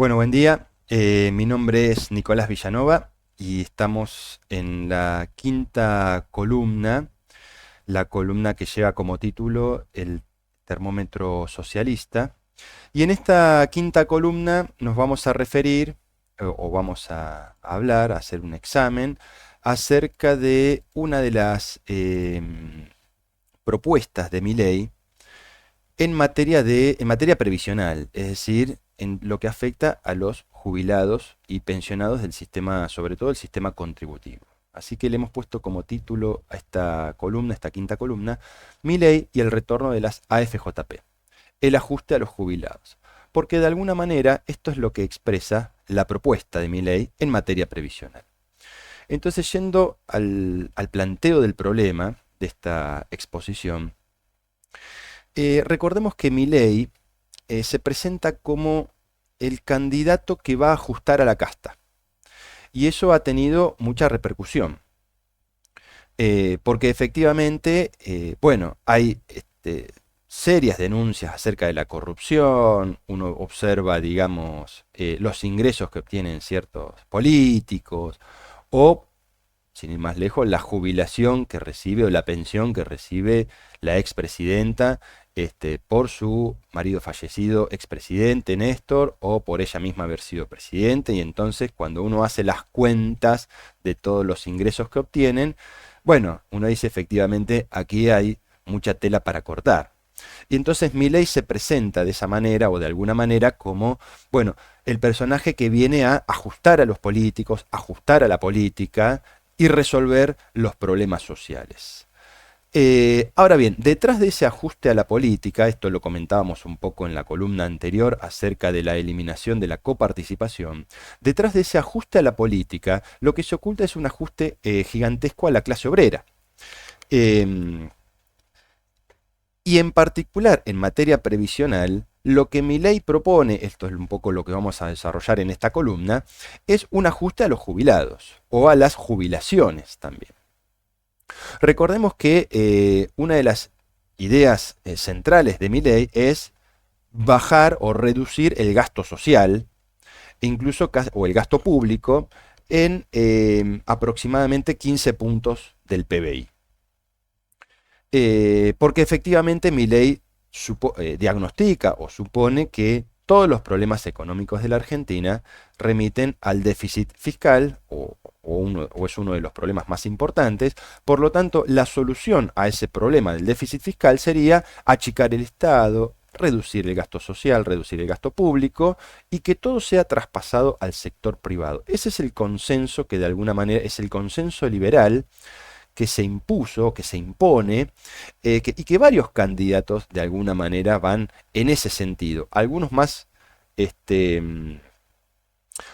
Bueno, buen día. Mi nombre es Nicolás Villanova y estamos en la quinta columna, la columna que lleva como título El termómetro socialista. Y en esta quinta columna nos vamos a referir o vamos a hablar, a hacer un examen acerca de una de las propuestas de Milei en materia previsional, es decir, en lo que afecta a los jubilados y pensionados del sistema, sobre todo el sistema contributivo. Así que le hemos puesto como título a esta columna, esta quinta columna, Milei y el retorno de las AFJP, el ajuste a los jubilados. Porque de alguna manera esto es lo que expresa la propuesta de Milei en materia previsional. Entonces, yendo al planteo del problema de esta exposición, recordemos que Milei se presenta como el candidato que va a ajustar a la casta. Y eso ha tenido mucha repercusión. Porque efectivamente, bueno, hay serias denuncias acerca de la corrupción, uno observa, digamos, los ingresos que obtienen ciertos políticos, o, sin ir más lejos, la jubilación que recibe o la pensión que recibe la expresidenta por su marido fallecido, expresidente Néstor, o por ella misma haber sido presidente. Y entonces, cuando uno hace las cuentas de todos los ingresos que obtienen, bueno, uno dice efectivamente, aquí hay mucha tela para cortar. Y entonces Milei se presenta de esa manera o de alguna manera como, bueno, el personaje que viene a ajustar a los políticos, ajustar a la política y resolver los problemas sociales. Ahora bien, detrás de ese ajuste a la política, esto lo comentábamos un poco en la columna anterior acerca de la eliminación de la coparticipación, detrás de ese ajuste a la política, lo que se oculta es un ajuste gigantesco a la clase obrera. Eh, y en particular, en materia previsional, lo que Milei propone, esto es un poco lo que vamos a desarrollar en esta columna, es un ajuste a los jubilados o a las jubilaciones también. Recordemos que una de las ideas centrales de Milei es bajar o reducir el gasto social, incluso o el gasto público, en aproximadamente 15 puntos del PBI. Porque efectivamente Milei diagnostica o supone que todos los problemas económicos de la Argentina remiten al déficit fiscal o es uno de los problemas más importantes. Por lo tanto, la solución a ese problema del déficit fiscal sería achicar el Estado, reducir el gasto social, reducir el gasto público y que todo sea traspasado al sector privado. Ese es el consenso que de alguna manera es el consenso liberal que se impuso, que se impone, y que varios candidatos de alguna manera van en ese sentido. Algunos más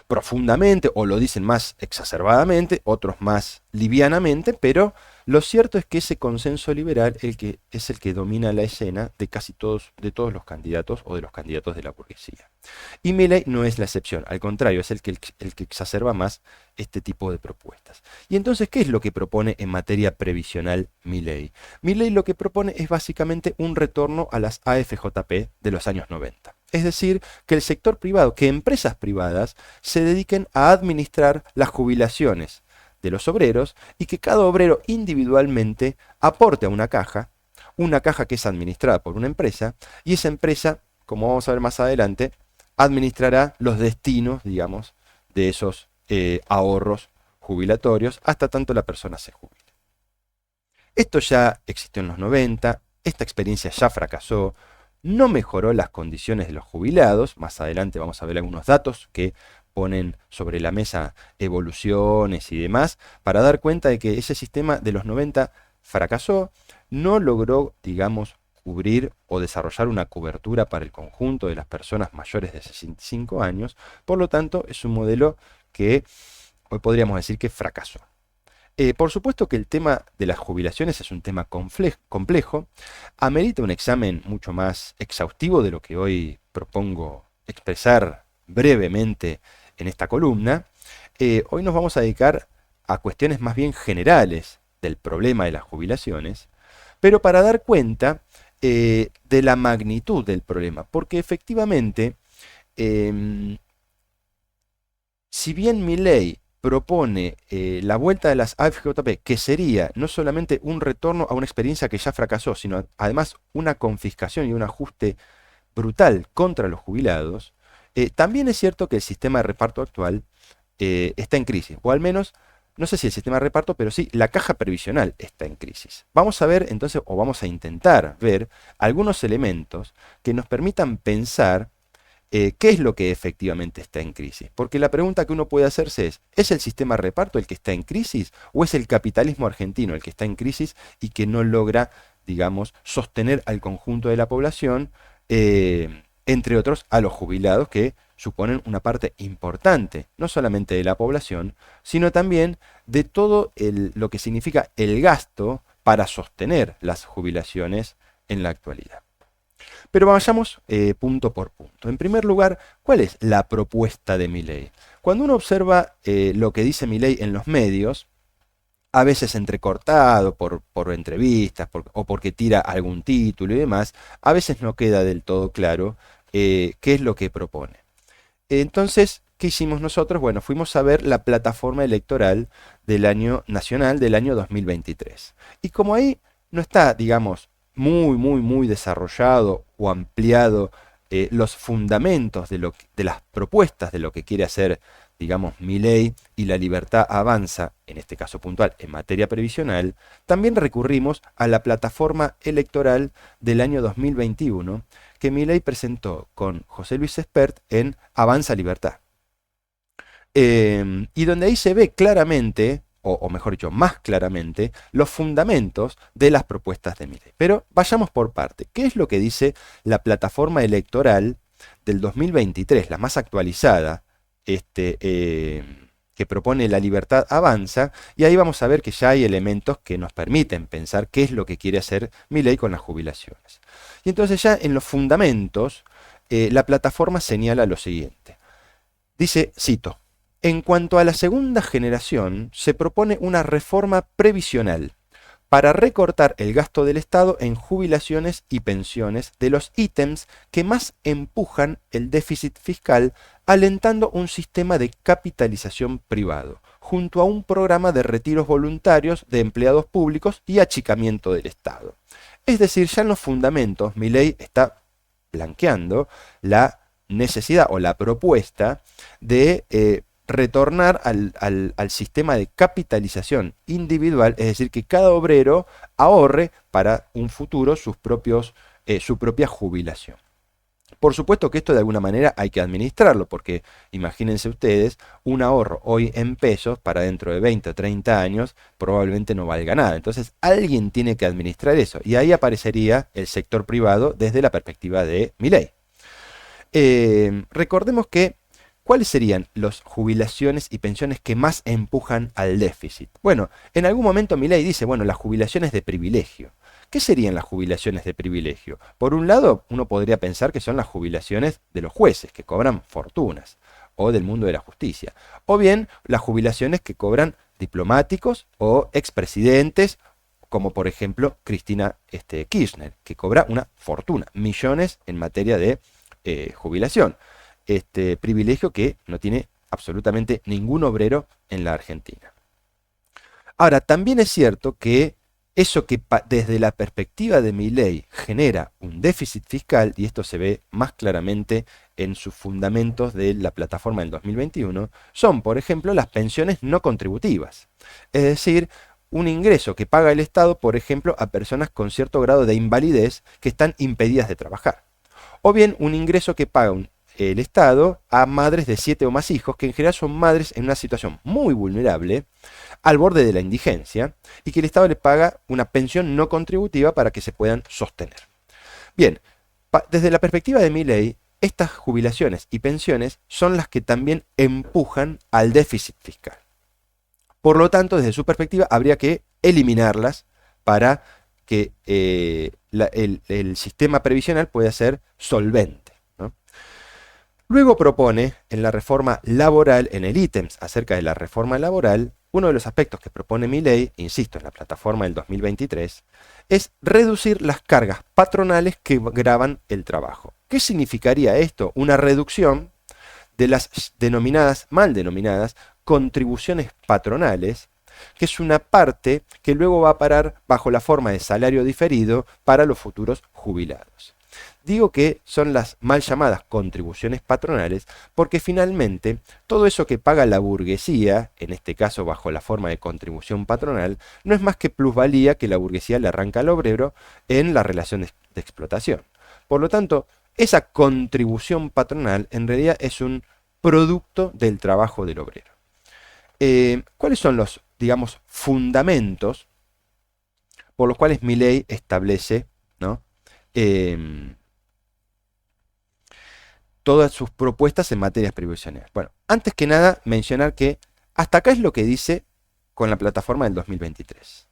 profundamente o lo dicen más exacerbadamente, otros más livianamente, pero lo cierto es que ese consenso liberal es el que domina la escena de todos los candidatos o de los candidatos de la burguesía. Y Milei no es la excepción, al contrario, es el que exacerba más este tipo de propuestas. Y entonces, ¿qué es lo que propone en materia previsional Milei? Milei lo que propone es básicamente un retorno a las AFJP de los años 90. Es decir, que el sector privado, que empresas privadas se dediquen a administrar las jubilaciones de los obreros y que cada obrero individualmente aporte a una caja que es administrada por una empresa, y esa empresa, como vamos a ver más adelante, administrará los destinos, digamos, de esos ahorros jubilatorios hasta tanto la persona se jubile. Esto ya existió en los 90, esta experiencia ya fracasó, no mejoró las condiciones de los jubilados. Más adelante vamos a ver algunos datos que ponen sobre la mesa evoluciones y demás para dar cuenta de que ese sistema de los 90 fracasó, no logró, digamos, cubrir o desarrollar una cobertura para el conjunto de las personas mayores de 65 años. Por lo tanto, es un modelo que hoy podríamos decir que fracasó. Por supuesto que el tema de las jubilaciones es un tema complejo, amerita un examen mucho más exhaustivo de lo que hoy propongo expresar brevemente en esta columna. Hoy nos vamos a dedicar a cuestiones más bien generales del problema de las jubilaciones, pero para dar cuenta de la magnitud del problema, porque efectivamente em, si bien Milei propone la vuelta de las AFJP, que sería no solamente un retorno a una experiencia que ya fracasó, sino además una confiscación y un ajuste brutal contra los jubilados, también es cierto que el sistema de reparto actual está en crisis, o al menos, no sé si el sistema de reparto, pero sí la caja previsional está en crisis. Vamos a ver entonces, o vamos a intentar ver algunos elementos que nos permitan pensar qué es lo que efectivamente está en crisis. Porque la pregunta que uno puede hacerse ¿es el sistema de reparto el que está en crisis o es el capitalismo argentino el que está en crisis y que no logra, digamos, sostener al conjunto de la población, entre otros a los jubilados que suponen una parte importante, no solamente de la población, sino también de todo lo que significa el gasto para sostener las jubilaciones en la actualidad? Pero vayamos punto por punto. En primer lugar, ¿cuál es la propuesta de Milei? Cuando uno observa lo que dice Milei en los medios, a veces entrecortado por entrevistas o porque tira algún título y demás, a veces no queda del todo claro qué es lo que propone. Entonces, ¿qué hicimos nosotros? Bueno, fuimos a ver la plataforma electoral del año nacional del año 2023. Y como ahí no está, digamos, muy desarrollado o ampliado los fundamentos de las propuestas de lo que quiere hacer, digamos, Milei y La Libertad Avanza, en este caso puntual, en materia previsional, también recurrimos a la plataforma electoral del año 2021 que Milei presentó con José Luis Espert en Avanza Libertad. Y donde ahí se ve claramente, o mejor dicho, más claramente, los fundamentos de las propuestas de Milei. Pero vayamos por parte. ¿Qué es lo que dice la plataforma electoral del 2023, la más actualizada, que propone La Libertad Avanza? Y ahí vamos a ver que ya hay elementos que nos permiten pensar qué es lo que quiere hacer Milei con las jubilaciones. Y entonces ya en los fundamentos, la plataforma señala lo siguiente. Dice, cito, en cuanto a la segunda generación, se propone una reforma previsional para recortar el gasto del Estado en jubilaciones y pensiones de los ítems que más empujan el déficit fiscal, alentando un sistema de capitalización privado, junto a un programa de retiros voluntarios de empleados públicos y achicamiento del Estado. Es decir, ya en los fundamentos, Milei está blanqueando la necesidad o la propuesta de retornar al sistema de capitalización individual, es decir, que cada obrero ahorre para un futuro su propia jubilación. Por supuesto que esto de alguna manera hay que administrarlo, porque imagínense ustedes, un ahorro hoy en pesos para dentro de 20 o 30 años probablemente no valga nada. Entonces alguien tiene que administrar eso, y ahí aparecería el sector privado desde la perspectiva de Milei. Recordemos que ¿cuáles serían las jubilaciones y pensiones que más empujan al déficit? Bueno, en algún momento Milei dice, bueno, las jubilaciones de privilegio. ¿Qué serían las jubilaciones de privilegio? Por un lado, uno podría pensar que son las jubilaciones de los jueces, que cobran fortunas, o del mundo de la justicia. O bien, las jubilaciones que cobran diplomáticos o expresidentes, como por ejemplo Cristina Kirchner, que cobra una fortuna, millones en materia de jubilación. Privilegio que no tiene absolutamente ningún obrero en la Argentina. Ahora, también es cierto que eso que desde la perspectiva de Milei genera un déficit fiscal, y esto se ve más claramente en sus fundamentos de la plataforma del 2021, son, por ejemplo, las pensiones no contributivas. Es decir, un ingreso que paga el Estado, por ejemplo, a personas con cierto grado de invalidez que están impedidas de trabajar. O bien un ingreso que paga el Estado a madres de 7 o más hijos, que en general son madres en una situación muy vulnerable, al borde de la indigencia, y que el Estado les paga una pensión no contributiva para que se puedan sostener. Bien, desde la perspectiva de Milei, estas jubilaciones y pensiones son las que también empujan al déficit fiscal. Por lo tanto, desde su perspectiva, habría que eliminarlas para que el sistema previsional pueda ser solvente. Luego propone en la reforma laboral, en el ítems acerca de la reforma laboral, uno de los aspectos que propone Milei, insisto, en la plataforma del 2023, es reducir las cargas patronales que gravan el trabajo. ¿Qué significaría esto? Una reducción de las denominadas, mal denominadas, contribuciones patronales, que es una parte que luego va a parar bajo la forma de salario diferido para los futuros jubilados. Digo que son las mal llamadas contribuciones patronales porque finalmente todo eso que paga la burguesía, en este caso bajo la forma de contribución patronal, no es más que plusvalía que la burguesía le arranca al obrero en la relación de explotación. Por lo tanto, esa contribución patronal en realidad es un producto del trabajo del obrero. ¿Cuáles son los, digamos, fundamentos por los cuales Milei establece, ¿no? Todas sus propuestas en materias previsionales? Bueno, antes que nada mencionar que hasta acá es lo que dice con la plataforma del 2023.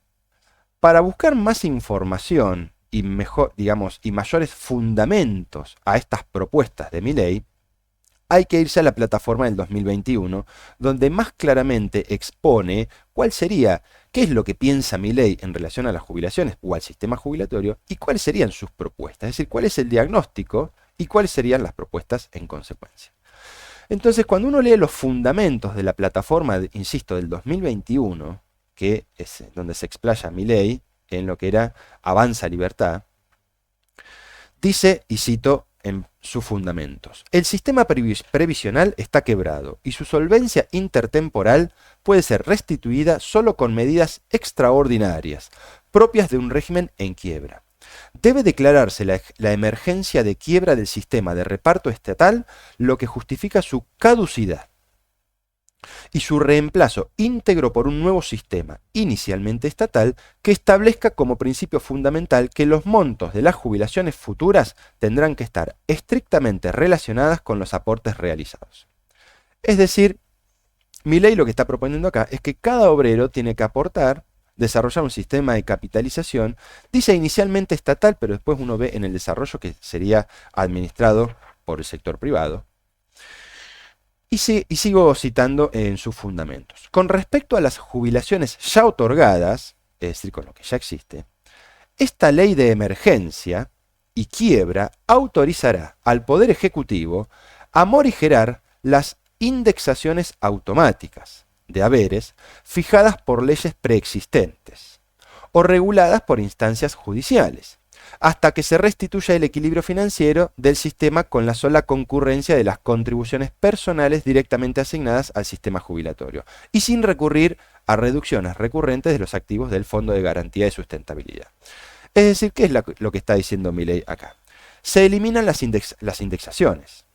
Para buscar más información y mejor, digamos, y mayores fundamentos a estas propuestas de Milei, hay que irse a la plataforma del 2021, donde más claramente expone cuál sería, qué es lo que piensa Milei en relación a las jubilaciones o al sistema jubilatorio y cuáles serían sus propuestas, es decir, cuál es el diagnóstico y cuáles serían las propuestas en consecuencia. Entonces, cuando uno lee los fundamentos de la plataforma, insisto, del 2021, que es donde se explaya Milei en lo que era Avanza Libertad, dice, y cito en sus fundamentos: el sistema previsional está quebrado y su solvencia intertemporal puede ser restituida solo con medidas extraordinarias, propias de un régimen en quiebra. Debe declararse la emergencia de quiebra del sistema de reparto estatal, lo que justifica su caducidad, y su reemplazo íntegro por un nuevo sistema, inicialmente estatal, que establezca como principio fundamental que los montos de las jubilaciones futuras tendrán que estar estrictamente relacionadas con los aportes realizados. Es decir, Milei lo que está proponiendo acá es que cada obrero tiene que aportar, desarrollar un sistema de capitalización, dice inicialmente estatal, pero después uno ve en el desarrollo que sería administrado por el sector privado. Y sigo citando en sus fundamentos. Con respecto a las jubilaciones ya otorgadas, es decir, con lo que ya existe, esta ley de emergencia y quiebra autorizará al Poder Ejecutivo a morigerar las indexaciones automáticas de haberes fijadas por leyes preexistentes o reguladas por instancias judiciales, hasta que se restituya el equilibrio financiero del sistema con la sola concurrencia de las contribuciones personales directamente asignadas al sistema jubilatorio, y sin recurrir a reducciones recurrentes de los activos del Fondo de Garantía de Sustentabilidad. Es decir, ¿qué es lo que está diciendo Milei acá? Se eliminan las indexaciones.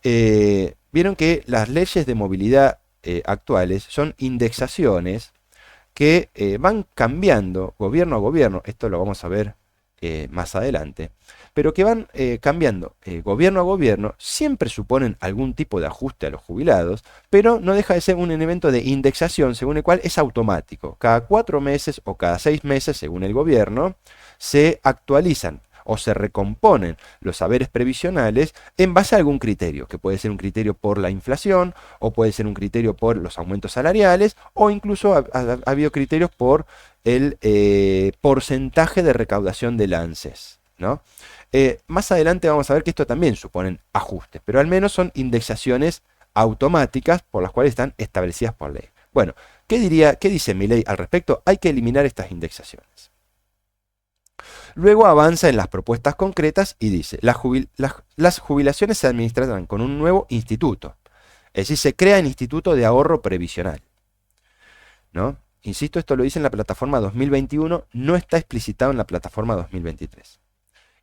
Vieron que las leyes de movilidad actuales son indexaciones que van cambiando gobierno a gobierno, esto lo vamos a ver más adelante, pero que van cambiando gobierno a gobierno, siempre suponen algún tipo de ajuste a los jubilados, pero no deja de ser un elemento de indexación según el cual es automático. Cada 4 meses o cada 6 meses, según el gobierno, se actualizan o se recomponen los haberes previsionales en base a algún criterio, que puede ser un criterio por la inflación, o puede ser un criterio por los aumentos salariales, o incluso ha habido criterios por el porcentaje de recaudación del ANSES, ¿no? Más adelante vamos a ver que esto también suponen ajustes, pero al menos son indexaciones automáticas por las cuales están establecidas por ley. Bueno, ¿qué dice Milei al respecto? Hay que eliminar estas indexaciones. Luego avanza en las propuestas concretas y dice: las jubilaciones se administrarán con un nuevo instituto. Es decir, se crea el Instituto de Ahorro Previsional, ¿no? Insisto, esto lo dice en la plataforma 2021, no está explicitado en la plataforma 2023.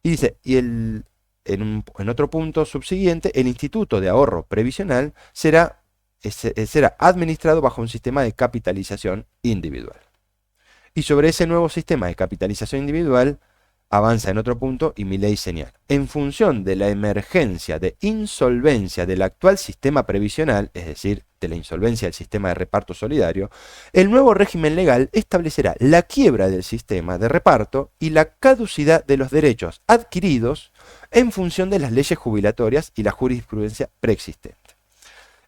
Y dice, en otro punto subsiguiente, el Instituto de Ahorro Previsional será administrado bajo un sistema de capitalización individual. Y sobre ese nuevo sistema de capitalización individual avanza en otro punto y Milei señala: en función de la emergencia de insolvencia del actual sistema previsional, es decir, de la insolvencia del sistema de reparto solidario, el nuevo régimen legal establecerá la quiebra del sistema de reparto y la caducidad de los derechos adquiridos en función de las leyes jubilatorias y la jurisprudencia preexistente.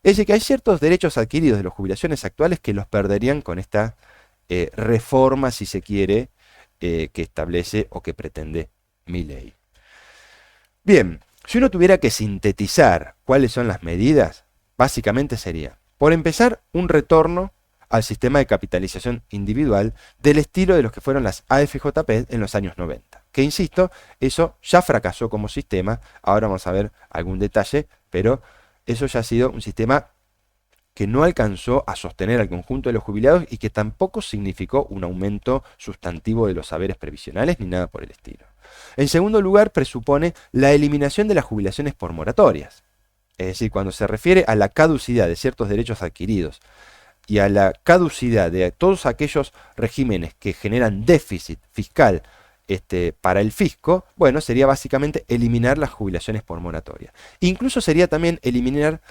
Es decir, que hay ciertos derechos adquiridos de las jubilaciones actuales que los perderían con esta reforma, si se quiere, que establece o que pretende Milei. Bien, Si uno tuviera que sintetizar cuáles son las medidas, básicamente sería, por empezar, un retorno al sistema de capitalización individual del estilo de los que fueron las AFJP en los años 90. Que insisto, eso ya fracasó como sistema, ahora vamos a ver algún detalle, pero eso ya ha sido un sistema que no alcanzó a sostener al conjunto de los jubilados y que tampoco significó un aumento sustantivo de los saberes previsionales ni nada por el estilo. En segundo lugar, presupone la eliminación de las jubilaciones por moratorias. Es decir, cuando se refiere a la caducidad de ciertos derechos adquiridos y a la caducidad de todos aquellos regímenes que generan déficit fiscal para el fisco, bueno, sería básicamente eliminar las jubilaciones por moratoria. Incluso sería también eliminar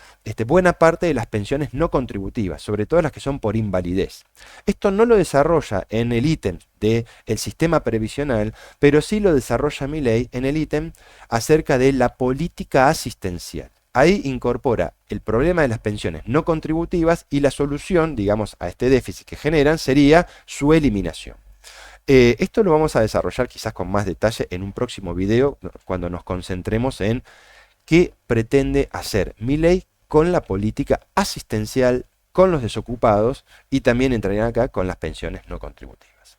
buena parte de las pensiones no contributivas, sobre todo las que son por invalidez. Esto no lo desarrolla en el ítem del sistema previsional, pero sí lo desarrolla Milei en el ítem acerca de la política asistencial. Ahí incorpora el problema de las pensiones no contributivas y la solución, digamos, a este déficit que generan sería su eliminación. Esto lo vamos a desarrollar quizás con más detalle en un próximo video, cuando nos concentremos en qué pretende hacer Milei con la política asistencial, con los desocupados y también entrarían acá con las pensiones no contributivas.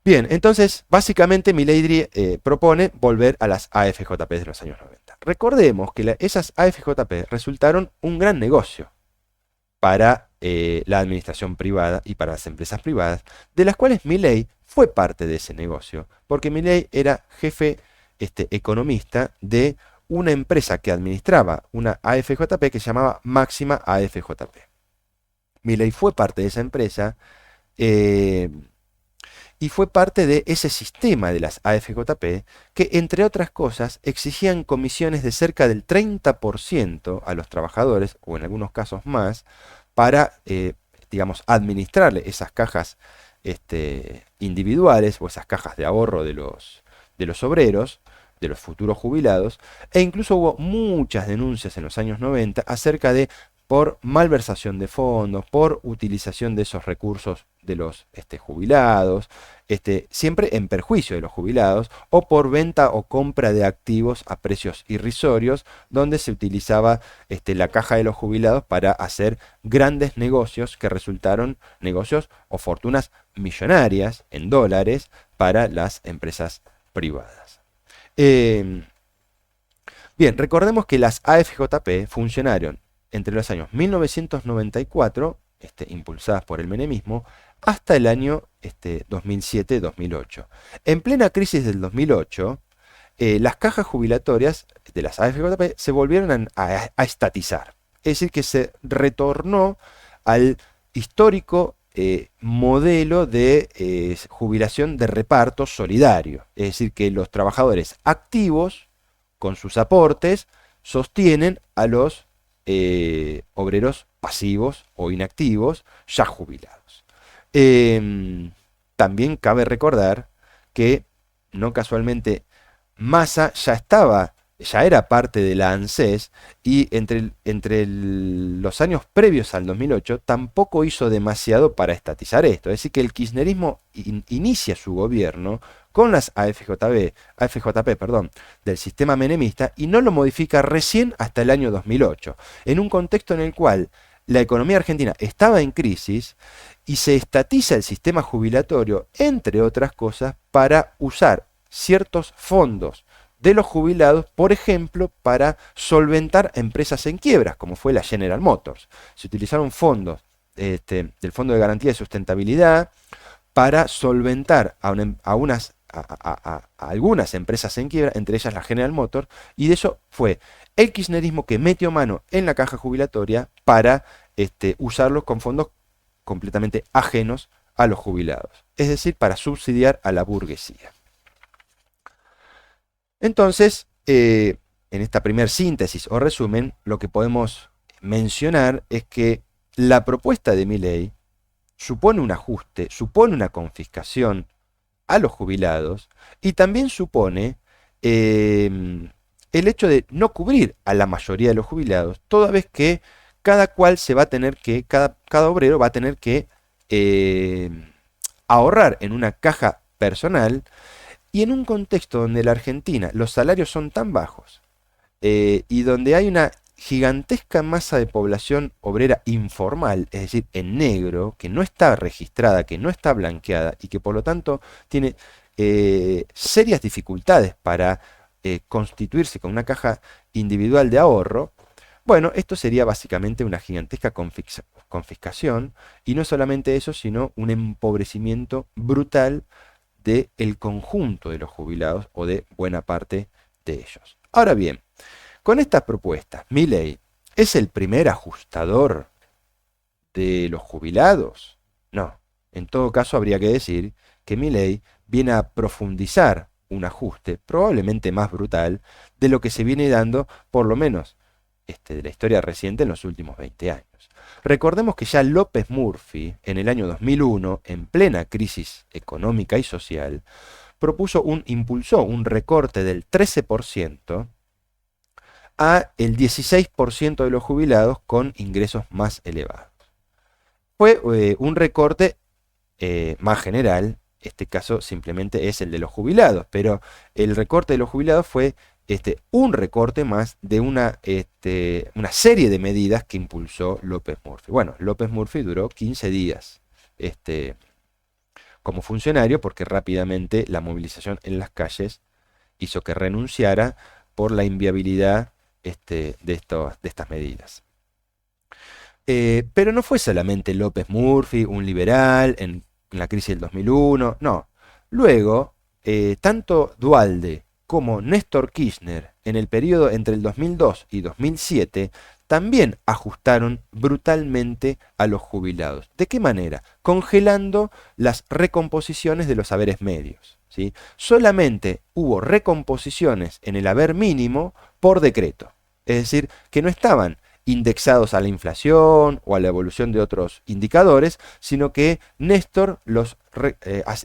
Bien, entonces básicamente Milei propone volver a las AFJP de los años 90. Recordemos que esas AFJP resultaron un gran negocio para la administración privada y para las empresas privadas, de las cuales Milei fue parte de ese negocio, porque Milei era jefe economista de una empresa que administraba una AFJP que se llamaba Máxima AFJP. Milei fue parte de esa empresa y fue parte de ese sistema de las AFJP que, entre otras cosas, exigían comisiones de cerca del 30% a los trabajadores, o en algunos casos más, para, digamos, administrarle esas cajas individuales o esas cajas de ahorro de los obreros, de los futuros jubilados, e incluso hubo muchas denuncias en los años 90 acerca de por malversación de fondos, por utilización de esos recursos de los jubilados, siempre en perjuicio de los jubilados, o por venta o compra de activos a precios irrisorios, donde se utilizaba la caja de los jubilados para hacer grandes negocios que resultaron negocios o fortunas millonarias en dólares para las empresas privadas. Bien, recordemos que las AFJP funcionaron entre los años 1994, impulsadas por el menemismo, hasta el año 2007-2008. En plena crisis del 2008, las cajas jubilatorias de las AFJP se volvieron a estatizar. Es decir, que se retornó al histórico modelo de jubilación de reparto solidario. Es decir, que los trabajadores activos, con sus aportes, sostienen a los obreros pasivos o inactivos ya jubilados. También cabe recordar que, no casualmente, Massa ya era parte de la ANSES y entre los años previos al 2008 tampoco hizo demasiado para estatizar esto. Es decir, que el kirchnerismo inicia su gobierno con las AFJP, del sistema menemista y no lo modifica recién hasta el año 2008, en un contexto en el cual la economía argentina estaba en crisis y se estatiza el sistema jubilatorio, entre otras cosas, para usar ciertos fondos de los jubilados, por ejemplo, para solventar empresas en quiebras, como fue la General Motors. Se utilizaron fondos del Fondo de Garantía de Sustentabilidad para solventar a algunas empresas en quiebra, entre ellas la General Motors, y de eso fue el kirchnerismo que metió mano en la caja jubilatoria para usarlos con fondos completamente ajenos a los jubilados, es decir, para subsidiar a la burguesía. Entonces, en esta primera síntesis o resumen, lo que podemos mencionar es que la propuesta de Milei supone un ajuste, supone una confiscación a los jubilados y también supone el hecho de no cubrir a la mayoría de los jubilados, toda vez que cada obrero va a tener que ahorrar en una caja personal Y en un contexto donde en la Argentina los salarios son tan bajos y donde hay una gigantesca masa de población obrera informal, es decir, en negro, que no está registrada, que no está blanqueada y que por lo tanto tiene serias dificultades para constituirse con una caja individual de ahorro, bueno, esto sería básicamente una gigantesca confiscación y no solamente eso, sino un empobrecimiento brutal del conjunto de los jubilados o de buena parte de ellos. Ahora bien, con estas propuestas, Milei es el primer ajustador de los jubilados. No, en todo caso habría que decir que Milei viene a profundizar un ajuste probablemente más brutal de lo que se viene dando, por lo menos de la historia reciente en los últimos 20 años. Recordemos que ya López Murphy, en el año 2001, en plena crisis económica y social, impulsó un recorte del 13% a el 16% de los jubilados con ingresos más elevados. Fue un recorte más general, este caso simplemente es el de los jubilados, pero el recorte de los jubilados fue un recorte más de una serie de medidas que impulsó López Murphy. Bueno, López Murphy duró 15 días como funcionario porque rápidamente la movilización en las calles hizo que renunciara por la inviabilidad de estas medidas. Pero no fue solamente López Murphy, un liberal, en la crisis del 2001, no. Luego, tanto Duhalde como Néstor Kirchner, en el periodo entre el 2002 y 2007, también ajustaron brutalmente a los jubilados. ¿De qué manera? Congelando las recomposiciones de los haberes medios, ¿sí? Solamente hubo recomposiciones en el haber mínimo por decreto. Es decir, que no estaban indexados a la inflación o a la evolución de otros indicadores, sino que Néstor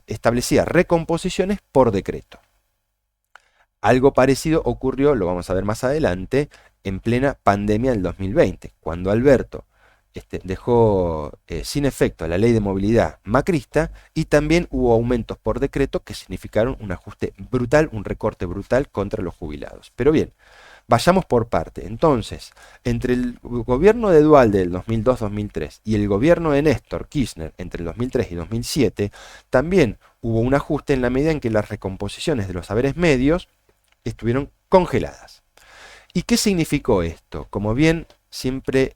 establecía recomposiciones por decreto. Algo parecido ocurrió, lo vamos a ver más adelante, en plena pandemia del 2020, cuando Alberto dejó sin efecto la ley de movilidad macrista y también hubo aumentos por decreto que significaron un ajuste brutal, un recorte brutal contra los jubilados. Pero bien, vayamos por parte. Entonces, entre el gobierno de Duhalde del 2002-2003 y el gobierno de Néstor Kirchner entre el 2003 y 2007, también hubo un ajuste en la medida en que las recomposiciones de los haberes medios estuvieron congeladas. ¿Y qué significó esto? Como bien siempre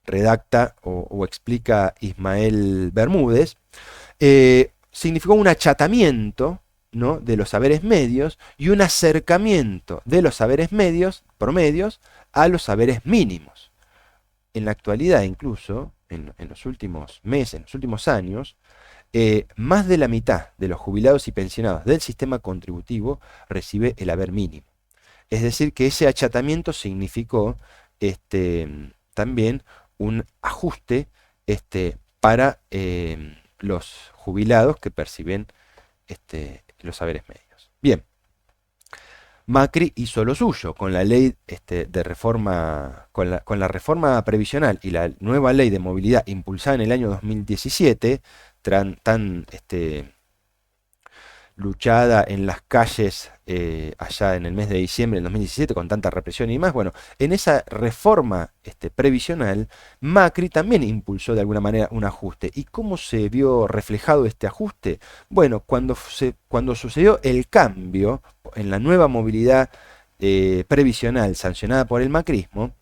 redacta o explica Ismael Bermúdez, significó un achatamiento, ¿no?, de los haberes medios y un acercamiento de los haberes medios, promedios, a los haberes mínimos. En la actualidad, incluso, en los últimos meses, en los últimos años, más de la mitad de los jubilados y pensionados del sistema contributivo recibe el haber mínimo. Es decir, que ese achatamiento significó también un ajuste para los jubilados que perciben los haberes medios. Bien, Macri hizo lo suyo con la ley de reforma, con la reforma previsional y la nueva ley de movilidad impulsada en el año 2017, tan luchada en las calles allá en el mes de diciembre del 2017 con tanta represión y más. Bueno, en esa reforma previsional, Macri también impulsó de alguna manera un ajuste. ¿Y cómo se vio reflejado este ajuste? Bueno, cuando sucedió el cambio en la nueva movilidad previsional sancionada por el macrismo,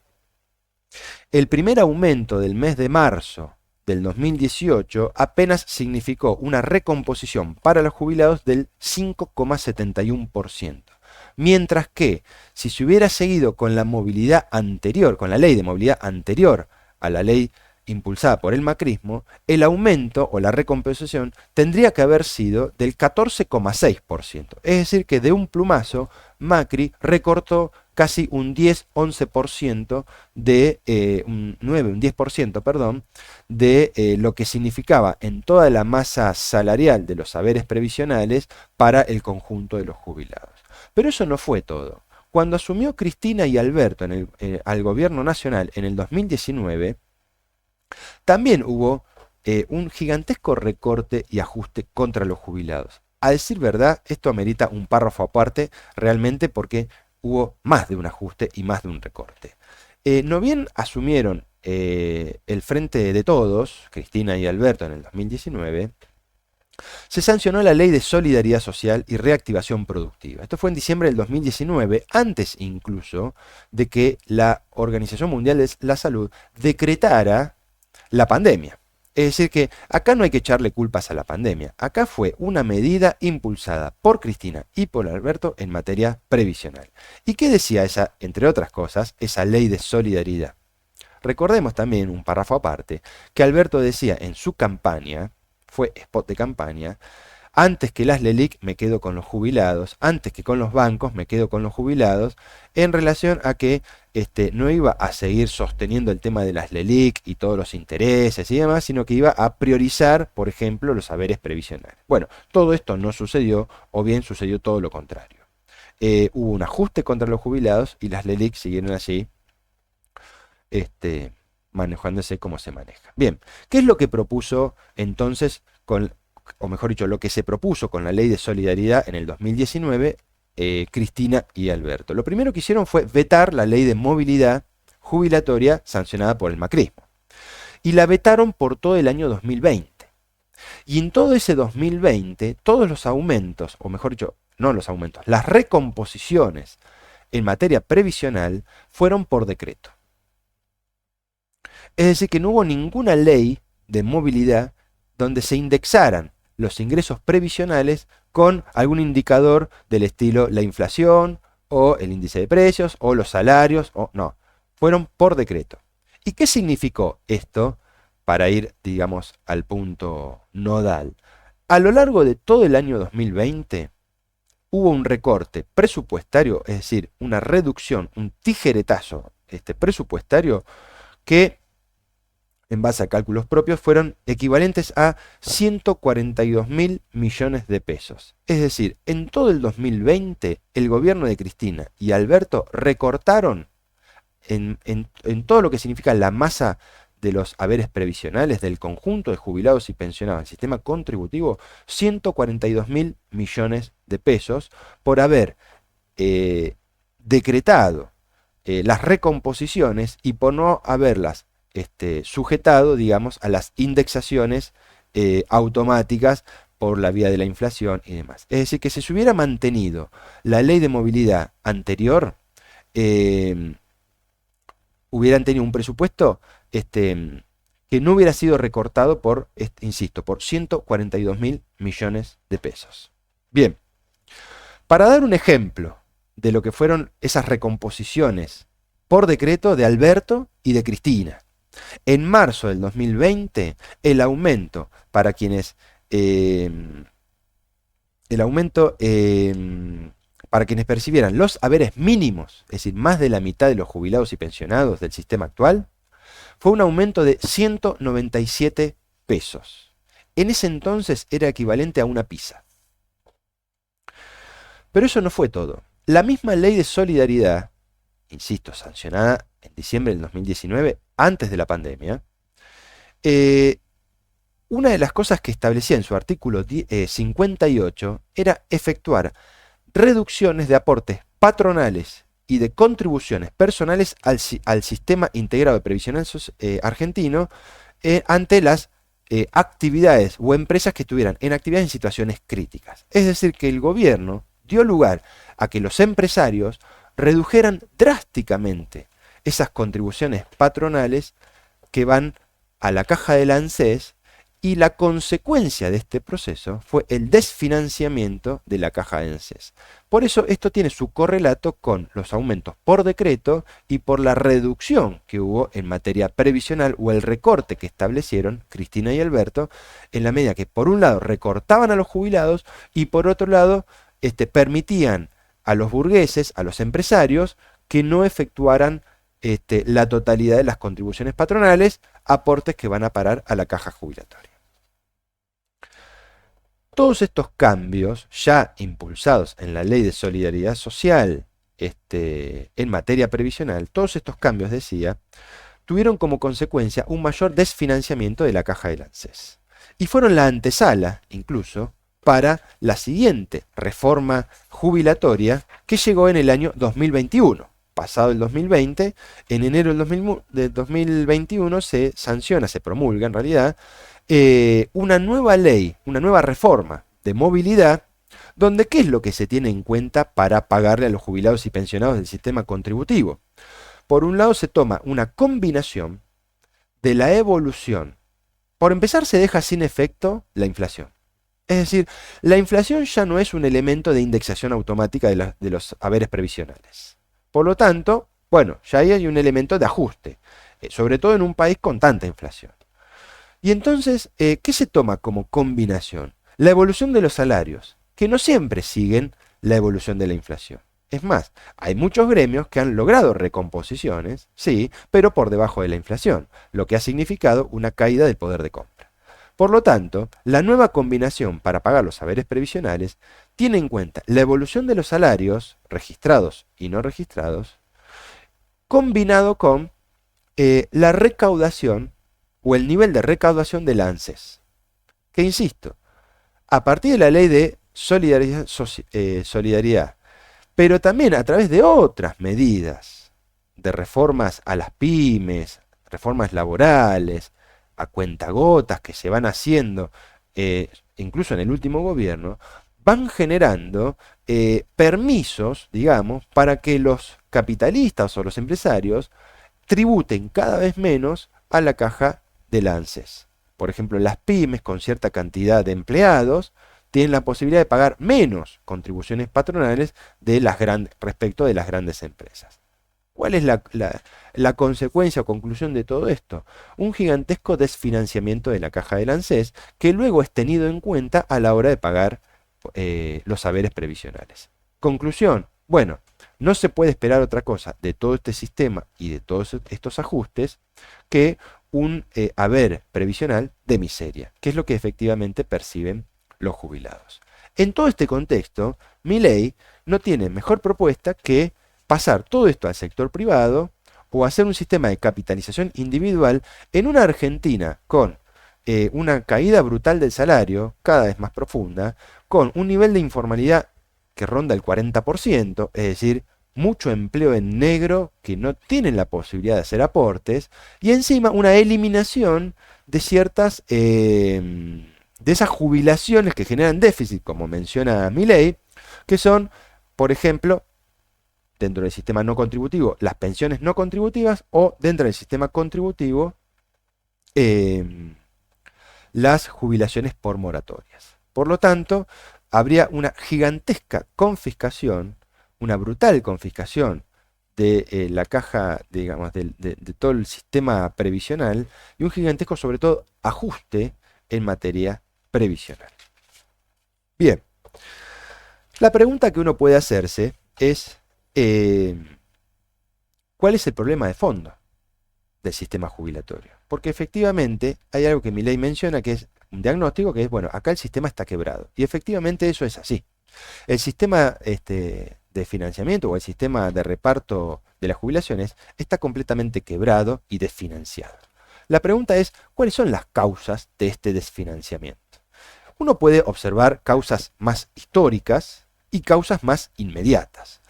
el primer aumento del mes de marzo del 2018 apenas significó una recomposición para los jubilados del 5,71%. Mientras que, si se hubiera seguido con la movilidad anterior, con la ley de movilidad anterior a la ley impulsada por el macrismo, el aumento o la recompensación tendría que haber sido del 14,6%. Es decir, que de un plumazo, Macri recortó casi un 10-11% un 10%, perdón, de lo que significaba en toda la masa salarial de los haberes previsionales para el conjunto de los jubilados. Pero eso no fue todo. Cuando asumió Cristina y Alberto al gobierno nacional en el 2019, también hubo un gigantesco recorte y ajuste contra los jubilados. A decir verdad, esto amerita un párrafo aparte realmente porque hubo más de un ajuste y más de un recorte. No bien asumieron el frente de todos, Cristina y Alberto en el 2019, se sancionó la Ley de Solidaridad Social y Reactivación Productiva. Esto fue en diciembre del 2019, antes incluso de que la Organización Mundial de la Salud decretara la pandemia. Es decir, que acá no hay que echarle culpas a la pandemia. Acá fue una medida impulsada por Cristina y por Alberto en materia previsional. ¿Y qué decía esa, entre otras cosas, esa ley de solidaridad? Recordemos también, un párrafo aparte, que Alberto decía en su campaña, fue spot de campaña, antes que las LELIC me quedo con los jubilados, antes que con los bancos me quedo con los jubilados, en relación a que no iba a seguir sosteniendo el tema de las LELIC y todos los intereses y demás, sino que iba a priorizar, por ejemplo, los haberes previsionales. Bueno, todo esto no sucedió, o bien sucedió todo lo contrario. Hubo un ajuste contra los jubilados y las LELIC siguieron allí manejándose como se maneja. Bien, ¿qué es lo que propuso entonces o mejor dicho, lo que se propuso con la ley de solidaridad en el 2019, Cristina y Alberto? Lo primero que hicieron fue vetar la ley de movilidad jubilatoria sancionada por el macrismo. Y la vetaron por todo el año 2020. Y en todo ese 2020, todos los aumentos, o mejor dicho, no los aumentos, las recomposiciones en materia previsional fueron por decreto. Es decir, que no hubo ninguna ley de movilidad donde se indexaran los ingresos previsionales con algún indicador del estilo la inflación o el índice de precios o los salarios, o no, fueron por decreto. ¿Y qué significó esto para ir, digamos, al punto nodal? A lo largo de todo el año 2020 hubo un recorte presupuestario, es decir, una reducción, un tijeretazo presupuestario que en base a cálculos propios, fueron equivalentes a 142.000 millones de pesos. Es decir, en todo el 2020, el gobierno de Cristina y Alberto recortaron en todo lo que significa la masa de los haberes previsionales del conjunto de jubilados y pensionados del sistema contributivo, 142.000 millones de pesos por haber decretado las recomposiciones y por no haberlas sujetado, digamos, a las indexaciones automáticas por la vía de la inflación y demás. Es decir, que si se hubiera mantenido la ley de movilidad anterior, hubieran tenido un presupuesto que no hubiera sido recortado por, insisto, por 142.000 millones de pesos. Bien, para dar un ejemplo de lo que fueron esas recomposiciones por decreto de Alberto y de Cristina. En marzo del 2020, el aumento para quienes percibieran los haberes mínimos, es decir, más de la mitad de los jubilados y pensionados del sistema actual, fue un aumento de 197 pesos. En ese entonces era equivalente a una pizza. Pero eso no fue todo. La misma ley de solidaridad, insisto, sancionada en diciembre del 2019, antes de la pandemia, una de las cosas que establecía en su artículo 58 era efectuar reducciones de aportes patronales y de contribuciones personales al sistema integrado de previsión argentino ante las actividades o empresas que estuvieran en actividades en situaciones críticas. Es decir, que el gobierno dio lugar a que los empresarios redujeran drásticamente esas contribuciones patronales que van a la caja del ANSES, y la consecuencia de este proceso fue el desfinanciamiento de la caja de ANSES. Por eso esto tiene su correlato con los aumentos por decreto y por la reducción que hubo en materia previsional o el recorte que establecieron Cristina y Alberto, en la medida que por un lado recortaban a los jubilados y por otro lado permitían a los burgueses, a los empresarios, que no efectuaran la totalidad de las contribuciones patronales, aportes que van a parar a la caja jubilatoria. Todos estos cambios, ya impulsados en la Ley de Solidaridad Social en materia previsional, todos estos cambios, decía, tuvieron como consecuencia un mayor desfinanciamiento de la caja del ANSES. Y fueron la antesala, incluso, para la siguiente reforma jubilatoria que llegó en el año 2021. Pasado el 2020, en enero del 2021 se sanciona, se promulga en realidad, una nueva ley, una nueva reforma de movilidad, donde ¿qué es lo que se tiene en cuenta para pagarle a los jubilados y pensionados del sistema contributivo? Por un lado se toma una combinación de la evolución. Por empezar se deja sin efecto la inflación. Es decir, la inflación ya no es un elemento de indexación automática de los haberes previsionales. Por lo tanto, bueno, ya ahí hay un elemento de ajuste, sobre todo en un país con tanta inflación. Y entonces, ¿qué se toma como combinación? La evolución de los salarios, que no siempre siguen la evolución de la inflación. Es más, hay muchos gremios que han logrado recomposiciones, sí, pero por debajo de la inflación, lo que ha significado una caída del poder de compra. Por lo tanto, la nueva combinación para pagar los haberes previsionales tiene en cuenta la evolución de los salarios, registrados y no registrados, combinado con la recaudación o el nivel de recaudación del ANSES. Que insisto, a partir de la ley de solidaridad, pero también a través de otras medidas, de reformas a las pymes, reformas laborales, a cuentagotas que se van haciendo, incluso en el último gobierno, van generando permisos, digamos, para que los capitalistas o los empresarios tributen cada vez menos a la caja del ANSES. Por ejemplo, las pymes con cierta cantidad de empleados tienen la posibilidad de pagar menos contribuciones patronales respecto de las grandes empresas. ¿Cuál es la consecuencia o conclusión de todo esto? Un gigantesco desfinanciamiento de la caja del ANSES que luego es tenido en cuenta a la hora de pagar los haberes previsionales. Conclusión, bueno, no se puede esperar otra cosa de todo este sistema y de todos estos ajustes que un haber previsional de miseria, que es lo que efectivamente perciben los jubilados. En todo este contexto, Milei no tiene mejor propuesta que pasar todo esto al sector privado o hacer un sistema de capitalización individual en una Argentina con una caída brutal del salario, cada vez más profunda, con un nivel de informalidad que ronda el 40%, es decir, mucho empleo en negro que no tienen la posibilidad de hacer aportes, y encima una eliminación de ciertas, de esas jubilaciones que generan déficit, como menciona Milei, que son, por ejemplo, dentro del sistema no contributivo, las pensiones no contributivas, o dentro del sistema contributivo, las jubilaciones por moratorias. Por lo tanto, habría una gigantesca confiscación, una brutal confiscación de la caja, digamos, de todo el sistema previsional y un gigantesco, sobre todo, ajuste en materia previsional. Bien, la pregunta que uno puede hacerse es, ¿cuál es el problema de fondo del sistema jubilatorio? Porque efectivamente hay algo que Milei menciona que es un diagnóstico que es, bueno, acá el sistema está quebrado. Y efectivamente eso es así. El sistema de financiamiento o el sistema de reparto de las jubilaciones está completamente quebrado y desfinanciado. La pregunta es, ¿cuáles son las causas de este desfinanciamiento? Uno puede observar causas más históricas y causas más inmediatas.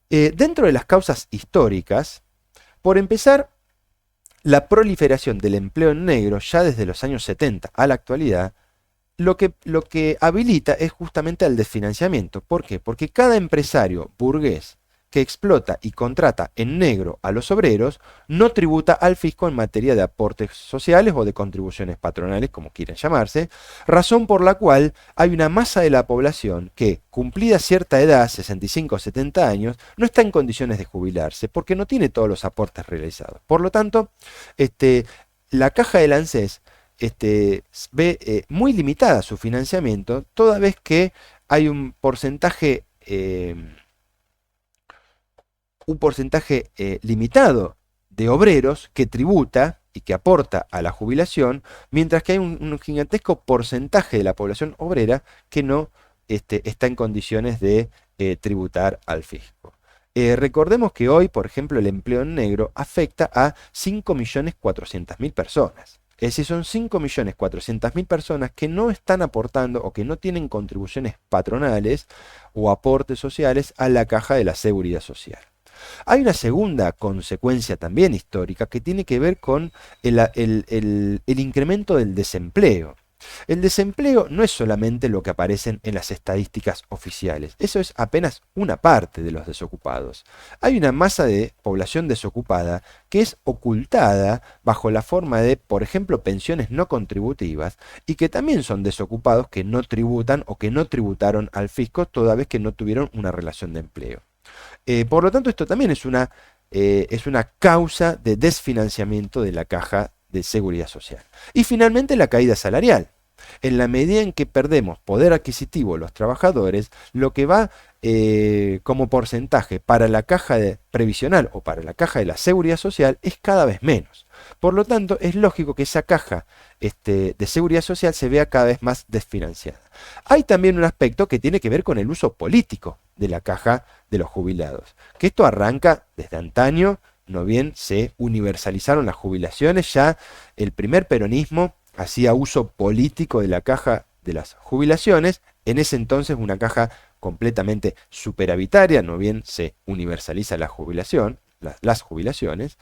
Dentro de las causas históricas, por empezar, la proliferación del empleo en negro ya desde los años 70 a la actualidad, lo que habilita es justamente el desfinanciamiento. ¿Por qué? Porque cada empresario burgués que explota y contrata en negro a los obreros no tributa al fisco en materia de aportes sociales o de contribuciones patronales, como quieran llamarse, razón por la cual hay una masa de la población que, cumplida cierta edad, 65 o 70 años, no está en condiciones de jubilarse porque no tiene todos los aportes realizados. Por lo tanto, la caja del ANSES ve muy limitada su financiamiento, toda vez que hay un porcentaje limitado de obreros que tributa y que aporta a la jubilación, mientras que hay un gigantesco porcentaje de la población obrera que no está en condiciones de tributar al fisco. Recordemos que hoy, por ejemplo, el empleo en negro afecta a 5.400.000 personas. Es decir, son 5.400.000 personas que no están aportando o que no tienen contribuciones patronales o aportes sociales a la caja de la seguridad social. Hay una segunda consecuencia también histórica que tiene que ver con el incremento del desempleo. El desempleo no es solamente lo que aparecen en las estadísticas oficiales, eso es apenas una parte de los desocupados. Hay una masa de población desocupada que es ocultada bajo la forma de, por ejemplo, pensiones no contributivas y que también son desocupados que no tributan o que no tributaron al fisco toda vez que no tuvieron una relación de empleo. Por lo tanto, esto también es una causa de desfinanciamiento de la caja de seguridad social. Y finalmente la caída salarial. En la medida en que perdemos poder adquisitivo los trabajadores, lo que va como porcentaje para la caja previsional o para la caja de la seguridad social es cada vez menos. Por lo tanto, es lógico que esa caja de seguridad social se vea cada vez más desfinanciada. Hay también un aspecto que tiene que ver con el uso político de la caja de los jubilados, que esto arranca desde antaño, no bien se universalizaron las jubilaciones, ya el primer peronismo hacía uso político de la caja de las jubilaciones, en ese entonces una caja completamente superavitaria, no bien se universaliza la jubilación, las jubilaciones,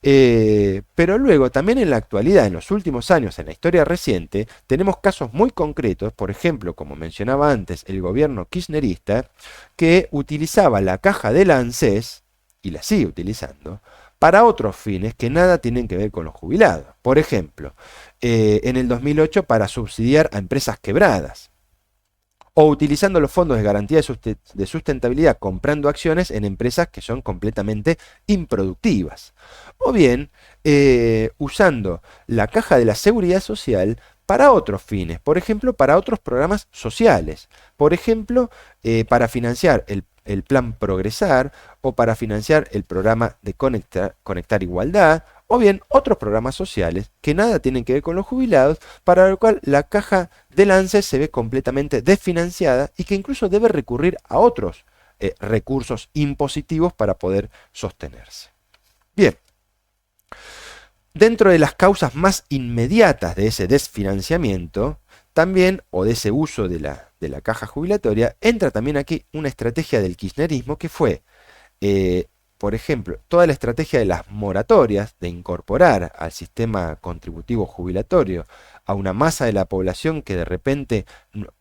pero luego también en la actualidad, en los últimos años, en la historia reciente, tenemos casos muy concretos, por ejemplo, como mencionaba antes, el gobierno kirchnerista, que utilizaba la caja del ANSES, y la sigue utilizando, para otros fines que nada tienen que ver con los jubilados. Por ejemplo, en el 2008 para subsidiar a empresas quebradas, o utilizando los fondos de garantía de sustentabilidad comprando acciones en empresas que son completamente improductivas. O bien usando la caja de la seguridad social para otros fines, por ejemplo, para otros programas sociales, por ejemplo, para financiar el plan Progresar o para financiar el programa de Conectar Igualdad, o bien otros programas sociales que nada tienen que ver con los jubilados, para lo cual la caja del ANSES se ve completamente desfinanciada y que incluso debe recurrir a otros recursos impositivos para poder sostenerse. Bien, dentro de las causas más inmediatas de ese desfinanciamiento, también, o de ese uso de la caja jubilatoria, entra también aquí una estrategia del kirchnerismo que fue por ejemplo, toda la estrategia de las moratorias, de incorporar al sistema contributivo jubilatorio a una masa de la población que de repente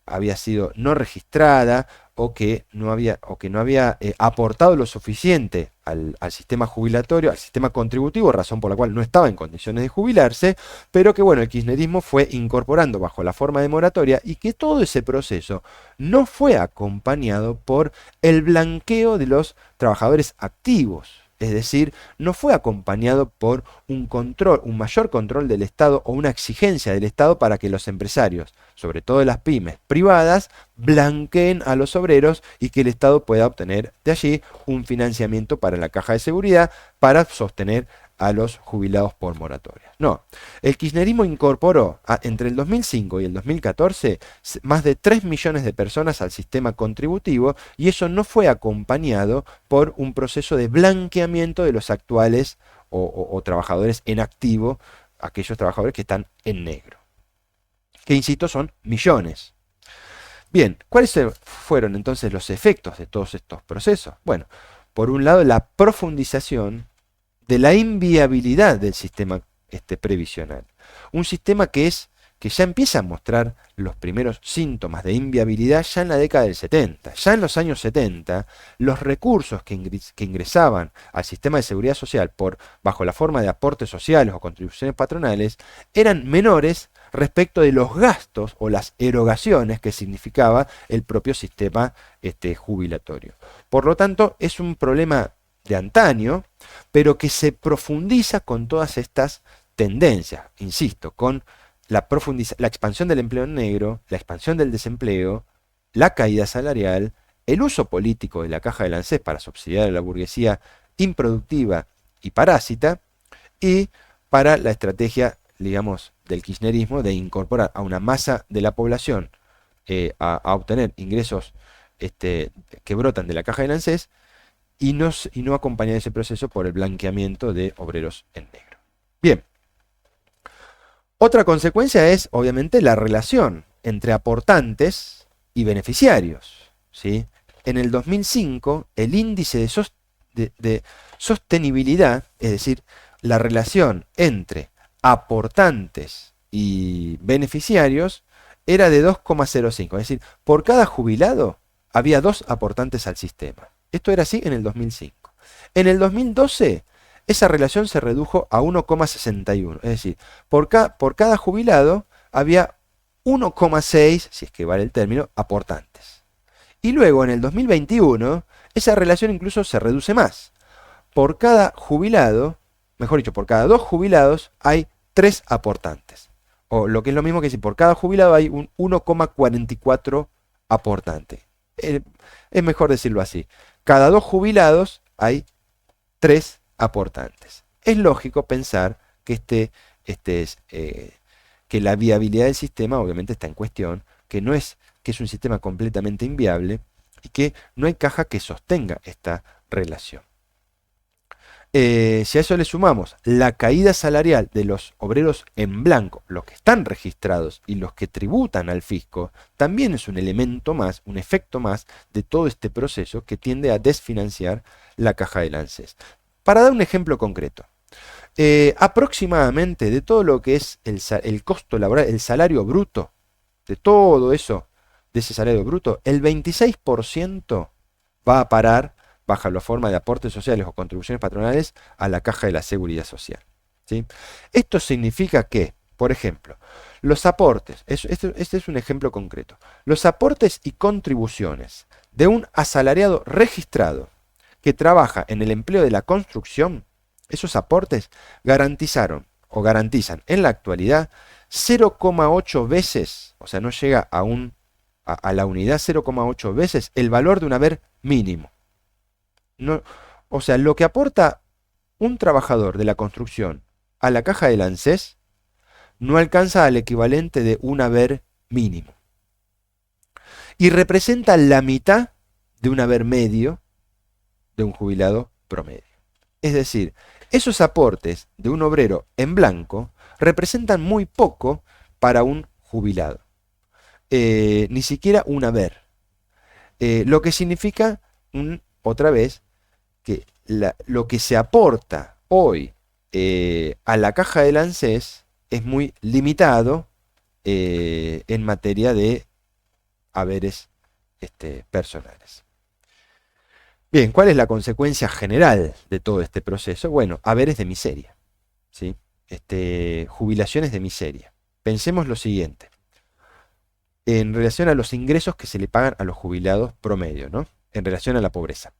había sido no registrada o que no había aportado lo suficiente al sistema jubilatorio, al sistema contributivo, razón por la cual no estaba en condiciones de jubilarse, pero que bueno, el kirchnerismo fue incorporando bajo la forma de moratoria y que todo ese proceso no fue acompañado por el blanqueo de los trabajadores activos. Es decir, no fue acompañado por un control, un mayor control del Estado o una exigencia del Estado para que los empresarios, sobre todo las pymes privadas, blanqueen a los obreros y que el Estado pueda obtener de allí un financiamiento para la caja de seguridad para sostener a los jubilados por moratoria. No, el kirchnerismo incorporó entre el 2005 y el 2014 más de 3 millones de personas al sistema contributivo y eso no fue acompañado por un proceso de blanqueamiento de los actuales o trabajadores en activo, aquellos trabajadores que están en negro, que insisto son millones. Bien, ¿cuáles fueron entonces los efectos de todos estos procesos? Bueno, por un lado la profundización de la inviabilidad del sistema previsional. Un sistema que ya empieza a mostrar los primeros síntomas de inviabilidad ya en la década del 70. Ya en los años 70, los recursos que ingresaban al sistema de seguridad social bajo la forma de aportes sociales o contribuciones patronales eran menores respecto de los gastos o las erogaciones que significaba el propio sistema jubilatorio. Por lo tanto, es un problema de antaño, pero que se profundiza con todas estas tendencias, insisto, con la expansión del empleo negro, la expansión del desempleo, la caída salarial, el uso político de la caja del ANSES para subsidiar a la burguesía improductiva y parásita, y para la estrategia, digamos, del kirchnerismo de incorporar a una masa de la población a obtener ingresos que brotan de la caja del ANSES, y no acompañar ese proceso por el blanqueamiento de obreros en negro. Bien, Otra consecuencia es, obviamente, la relación entre aportantes y beneficiarios, ¿sí? En el 2005, el índice de sostenibilidad, es decir, la relación entre aportantes y beneficiarios, era de 2,05. Es decir, por cada jubilado había dos aportantes al sistema. Esto era así en el 2005. En el 2012, esa relación se redujo a 1,61. Es decir, por cada jubilado había 1,6, si es que vale el término, aportantes. Y luego en el 2021, esa relación incluso se reduce más. Por cada jubilado, mejor dicho, por cada dos jubilados hay 3 aportantes. O lo que es lo mismo que si por cada jubilado hay un 1,44 aportante. Es mejor decirlo así. Cada dos jubilados hay 3 aportantes. Es lógico pensar que que la viabilidad del sistema obviamente está en cuestión, que es un sistema completamente inviable y que no hay caja que sostenga esta relación. Si a eso le sumamos la caída salarial de los obreros en blanco, los que están registrados y los que tributan al fisco, también es un elemento más, un efecto más de todo este proceso que tiende a desfinanciar la caja del ANSES. Para dar un ejemplo concreto, aproximadamente de todo lo que es el costo laboral, el salario bruto, de todo eso, de ese salario bruto, el 26% va a parar bajo la forma de aportes sociales o contribuciones patronales a la caja de la seguridad social, ¿sí? Esto significa que, por ejemplo, los aportes, este es un ejemplo concreto, los aportes y contribuciones de un asalariado registrado que trabaja en el empleo de la construcción, esos aportes garantizaron o garantizan en la actualidad 0,8 veces, o sea, no llega a la unidad 0,8 veces el valor de un haber mínimo. No, o sea, lo que aporta un trabajador de la construcción a la caja del ANSES no alcanza al equivalente de un haber mínimo. Y representa la mitad de un haber medio de un jubilado promedio. Es decir, esos aportes de un obrero en blanco representan muy poco para un jubilado. Ni siquiera un haber. Lo que significa, otra vez, que lo que se aporta hoy a la caja del ANSES es muy limitado en materia de haberes personales. Bien, ¿cuál es la consecuencia general de todo este proceso? Bueno, haberes de miseria, ¿sí? Jubilaciones de miseria. Pensemos lo siguiente, en relación a los ingresos que se le pagan a los jubilados promedio, ¿no? En relación a la pobreza.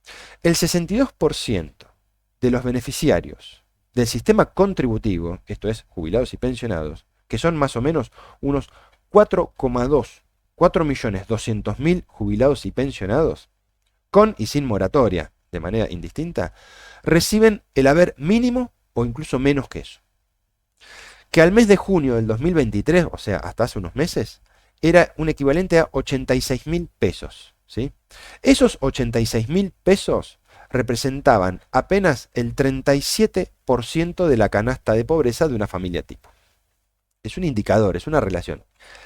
El 62% de los beneficiarios del sistema contributivo, esto es, jubilados y pensionados, que son más o menos unos 4.200.000 jubilados y pensionados, con y sin moratoria, de manera indistinta, reciben el haber mínimo o incluso menos que eso. Que al mes de junio del 2023, o sea, hasta hace unos meses, era un equivalente a 86.000 pesos, ¿sí? Esos 86.000 pesos representaban apenas el 37% de la canasta de pobreza de una familia tipo. Es un indicador, es una relación.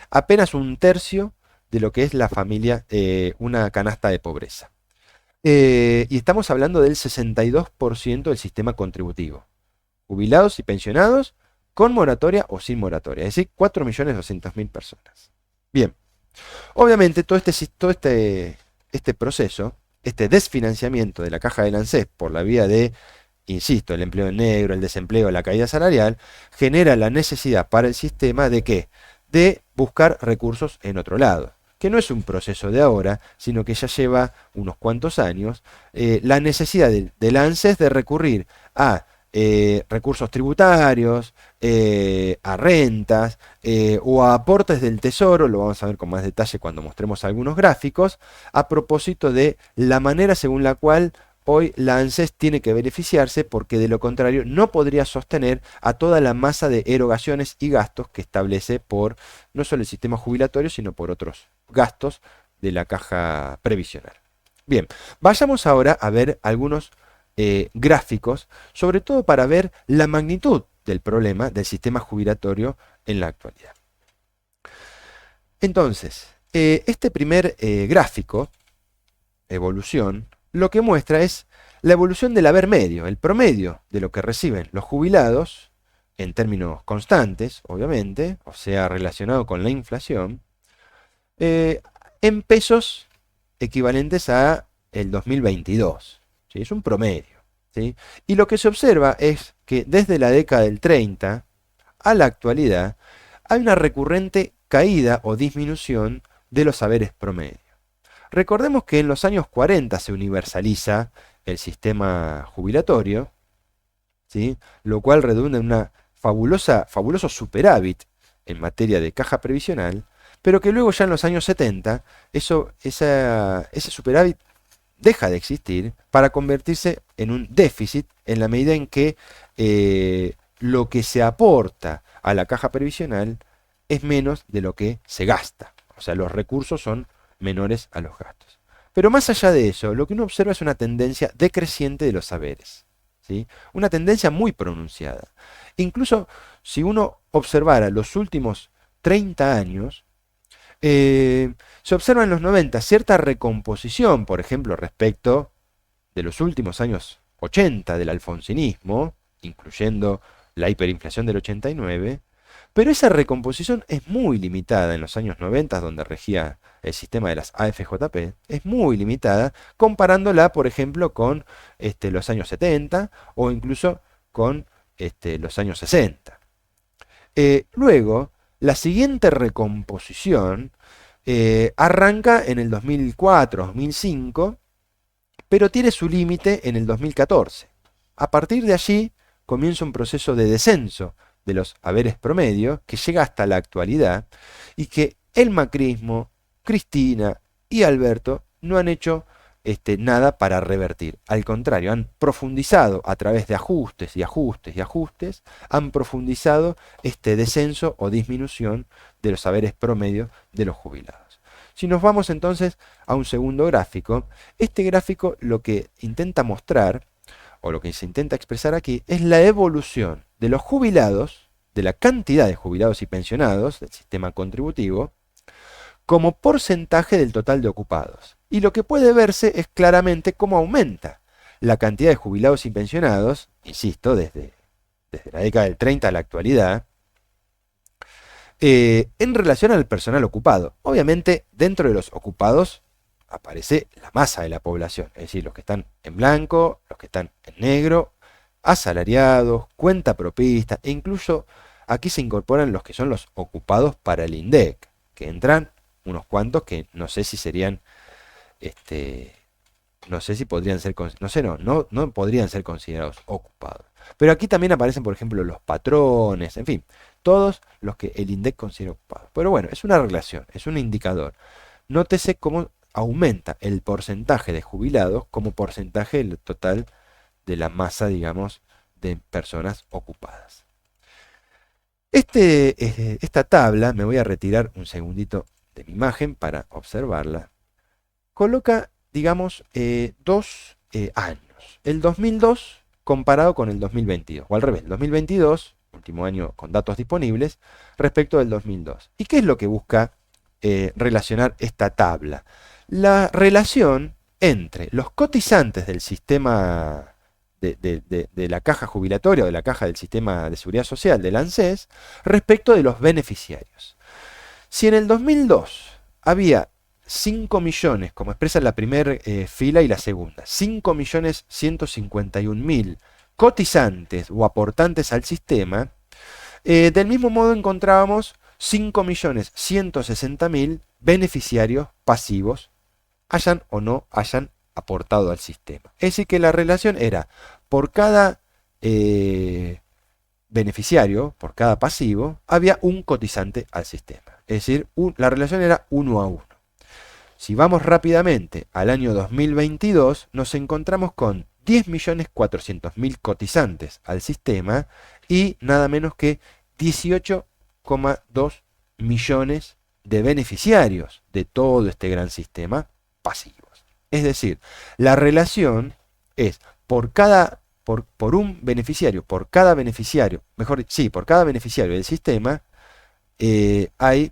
Apenas un tercio de lo que es la familia, una canasta de pobreza. Y estamos hablando del 62% del sistema contributivo. Jubilados y pensionados con moratoria o sin moratoria. Es decir, 4.200.000 personas. Bien, obviamente todo este proceso, este desfinanciamiento de la caja del ANSES por la vía de, insisto, el empleo en negro, el desempleo, la caída salarial, genera la necesidad para el sistema de ¿qué? De buscar recursos en otro lado. Que no es un proceso de ahora, sino que ya lleva unos cuantos años, la necesidad del ANSES de recurrir a recursos tributarios, a rentas o a aportes del tesoro, lo vamos a ver con más detalle cuando mostremos algunos gráficos, a propósito de la manera según la cual hoy la ANSES tiene que beneficiarse, porque de lo contrario no podría sostener a toda la masa de erogaciones y gastos que establece por no solo el sistema jubilatorio, sino por otros gastos de la caja previsional. Bien, vayamos ahora a ver algunos gráficos, sobre todo para ver la magnitud del problema del sistema jubilatorio en la actualidad. Entonces, este primer gráfico, evolución, lo que muestra es la evolución del haber medio, el promedio de lo que reciben los jubilados, en términos constantes, obviamente, o sea, relacionado con la inflación, en pesos equivalentes a el 2022. ¿Sí? Es un promedio. ¿Sí? Y lo que se observa es que desde la década del 30 a la actualidad hay una recurrente caída o disminución de los saberes promedio. Recordemos que en los años 40 se universaliza el sistema jubilatorio, ¿sí? Lo cual redunda en una fabuloso superávit en materia de caja previsional, pero que luego ya en los años 70 ese superávit deja de existir para convertirse en un déficit en la medida en que lo que se aporta a la caja previsional es menos de lo que se gasta. O sea, los recursos son menores a los gastos. Pero más allá de eso, lo que uno observa es una tendencia decreciente de los saberes. ¿Sí? Una tendencia muy pronunciada. Incluso si uno observara los últimos 30 años, se observa en los 90 cierta recomposición, por ejemplo, respecto de los últimos años 80 del alfonsinismo, incluyendo la hiperinflación del 89, pero esa recomposición es muy limitada en los años 90, donde regía el sistema de las AFJP, es muy limitada, comparándola, por ejemplo, con los años 70 o incluso con los años 60. Luego, la siguiente recomposición arranca en el 2004-2005, pero tiene su límite en el 2014. A partir de allí comienza un proceso de descenso de los haberes promedio que llega hasta la actualidad y que el macrismo, Cristina y Alberto no han hecho nada para revertir. Al contrario, han profundizado a través de ajustes y ajustes y ajustes, han profundizado este descenso o disminución de los haberes promedio de los jubilados. Si nos vamos entonces a un segundo gráfico, este gráfico lo que intenta mostrar, o lo que se intenta expresar aquí, es la evolución de los jubilados, de la cantidad de jubilados y pensionados del sistema contributivo, como porcentaje del total de ocupados. Y lo que puede verse es claramente cómo aumenta la cantidad de jubilados y pensionados, insisto, desde la década del 30 a la actualidad, en relación al personal ocupado. Obviamente, dentro de los ocupados aparece la masa de la población, es decir, los que están en blanco, los que están en negro, asalariados, cuenta propista, e incluso aquí se incorporan los que son los ocupados para el INDEC, que entran unos cuantos que no sé si serían, no sé si podrían ser, no podrían ser considerados ocupados. Pero aquí también aparecen, por ejemplo, los patrones, en fin, todos los que el INDEC considera ocupados. Pero bueno, es una relación, es un indicador. Nótese cómo aumenta el porcentaje de jubilados como porcentaje del total de la masa, digamos, de personas ocupadas. Esta tabla, me voy a retirar un segundito de mi imagen para observarla, coloca, digamos, dos años. El 2002 comparado con el 2022, o al revés, el 2022, último año con datos disponibles, respecto del 2002. ¿Y qué es lo que busca relacionar esta tabla? La relación entre los cotizantes del sistema de la caja jubilatoria o de la caja del sistema de seguridad social del ANSES respecto de los beneficiarios. Si en el 2002 había 5 millones, como expresa la primera fila y la segunda, 5.151.000 cotizantes o aportantes al sistema, del mismo modo encontrábamos 5.160.000 beneficiarios pasivos, hayan o no hayan aportado al sistema. Es decir, que la relación era por cada beneficiario, por cada pasivo, había un cotizante al sistema. Es decir, la relación era 1 a 1. Si vamos rápidamente al año 2022, nos encontramos con 10.400.000 cotizantes al sistema y nada menos que 18,2 millones de beneficiarios de todo este gran sistema pasivos. Es decir, la relación es por un beneficiario, por cada beneficiario, mejor sí, por cada beneficiario del sistema, hay,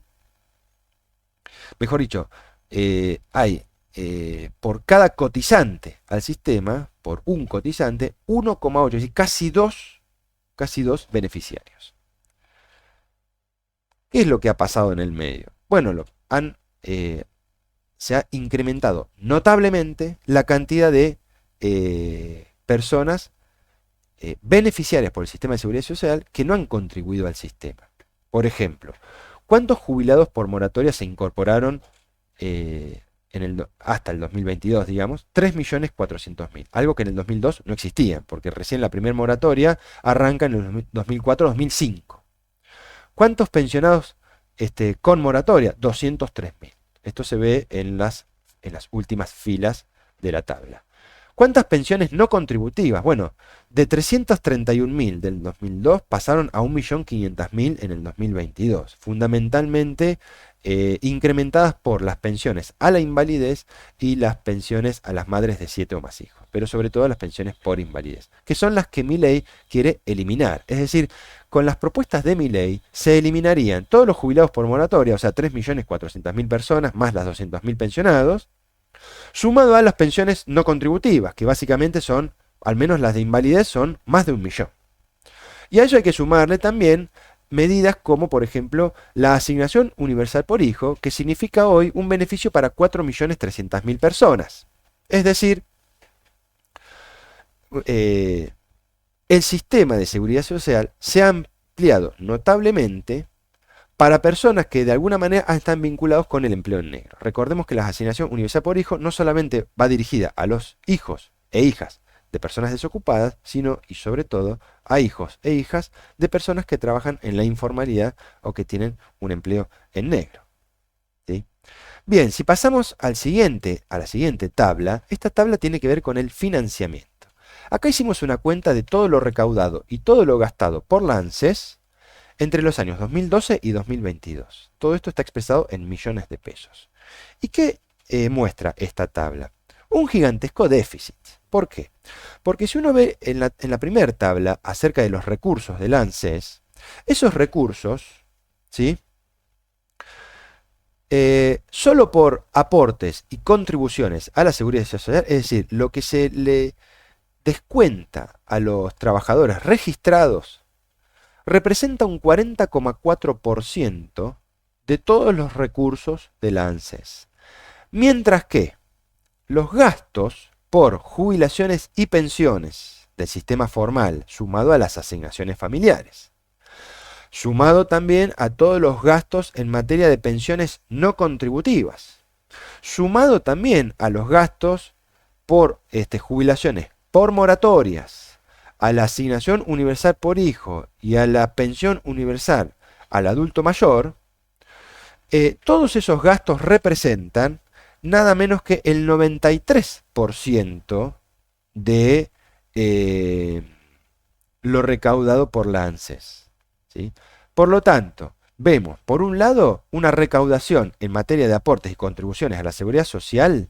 mejor dicho, hay por cada cotizante al sistema, por un cotizante, 1,8, es decir, casi dos beneficiarios. ¿Qué es lo que ha pasado en el medio? Bueno, se ha incrementado notablemente la cantidad de personas beneficiarias por el sistema de seguridad social que no han contribuido al sistema. Por ejemplo, ¿cuántos jubilados por moratoria se incorporaron hasta el 2022, digamos? 3.400.000, algo que en el 2002 no existía, porque recién la primera moratoria arranca en el 2004-2005. ¿Cuántos pensionados con moratoria? 203.000. Esto se ve en las últimas filas de la tabla. ¿Cuántas pensiones no contributivas? Bueno, de 331.000 del 2002 pasaron a 1.500.000 en el 2022, fundamentalmente incrementadas por las pensiones a la invalidez y las pensiones a las madres de 7 o más hijos, pero sobre todo las pensiones por invalidez, que son las que Milei quiere eliminar. Es decir, con las propuestas de Milei se eliminarían todos los jubilados por moratoria, o sea, 3.400.000 personas, más las 200.000 pensionados, sumado a las pensiones no contributivas, que básicamente son, al menos las de invalidez, son más de 1.000.000. Y a ello hay que sumarle también medidas como, por ejemplo, la asignación universal por hijo, que significa hoy un beneficio para 4.300.000 personas. Es decir, el sistema de seguridad social se ha ampliado notablemente para personas que de alguna manera están vinculados con el empleo en negro. Recordemos que la asignación universal por hijo no solamente va dirigida a los hijos e hijas de personas desocupadas, sino y sobre todo a hijos e hijas de personas que trabajan en la informalidad o que tienen un empleo en negro. ¿Sí? Bien, si pasamos a la siguiente tabla, esta tabla tiene que ver con el financiamiento. Acá hicimos una cuenta de todo lo recaudado y todo lo gastado por la ANSES entre los años 2012 y 2022. Todo esto está expresado en millones de pesos. ¿Y qué muestra esta tabla? Un gigantesco déficit. ¿Por qué? Porque si uno ve en la primera tabla acerca de los recursos del ANSES, esos recursos, ¿sí? Solo por aportes y contribuciones a la seguridad social, es decir, lo que se le descuenta a los trabajadores registrados, representa un 40,4% de todos los recursos de la ANSES. Mientras que los gastos por jubilaciones y pensiones del sistema formal, sumado a las asignaciones familiares, sumado también a todos los gastos en materia de pensiones no contributivas, sumado también a los gastos por jubilaciones por moratorias, a la asignación universal por hijo y a la pensión universal al adulto mayor, todos esos gastos representan nada menos que el 93% de lo recaudado por la ANSES, ¿sí? Por lo tanto, vemos, por un lado, una recaudación en materia de aportes y contribuciones a la seguridad social,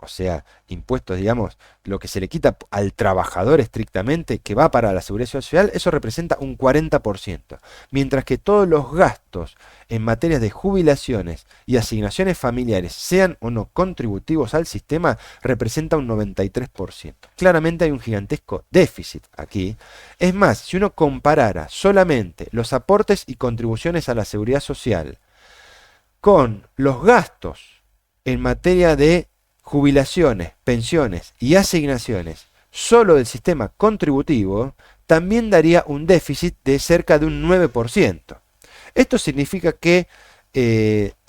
o sea, impuestos, digamos, lo que se le quita al trabajador estrictamente, que va para la seguridad social, eso representa un 40%. Mientras que todos los gastos en materia de jubilaciones y asignaciones familiares, sean o no contributivos al sistema, representa un 93%. Claramente hay un gigantesco déficit aquí. Es más, si uno comparara solamente los aportes y contribuciones a la seguridad social con los gastos en materia de jubilaciones, pensiones y asignaciones solo del sistema contributivo, también daría un déficit de cerca de un 9%. Esto significa que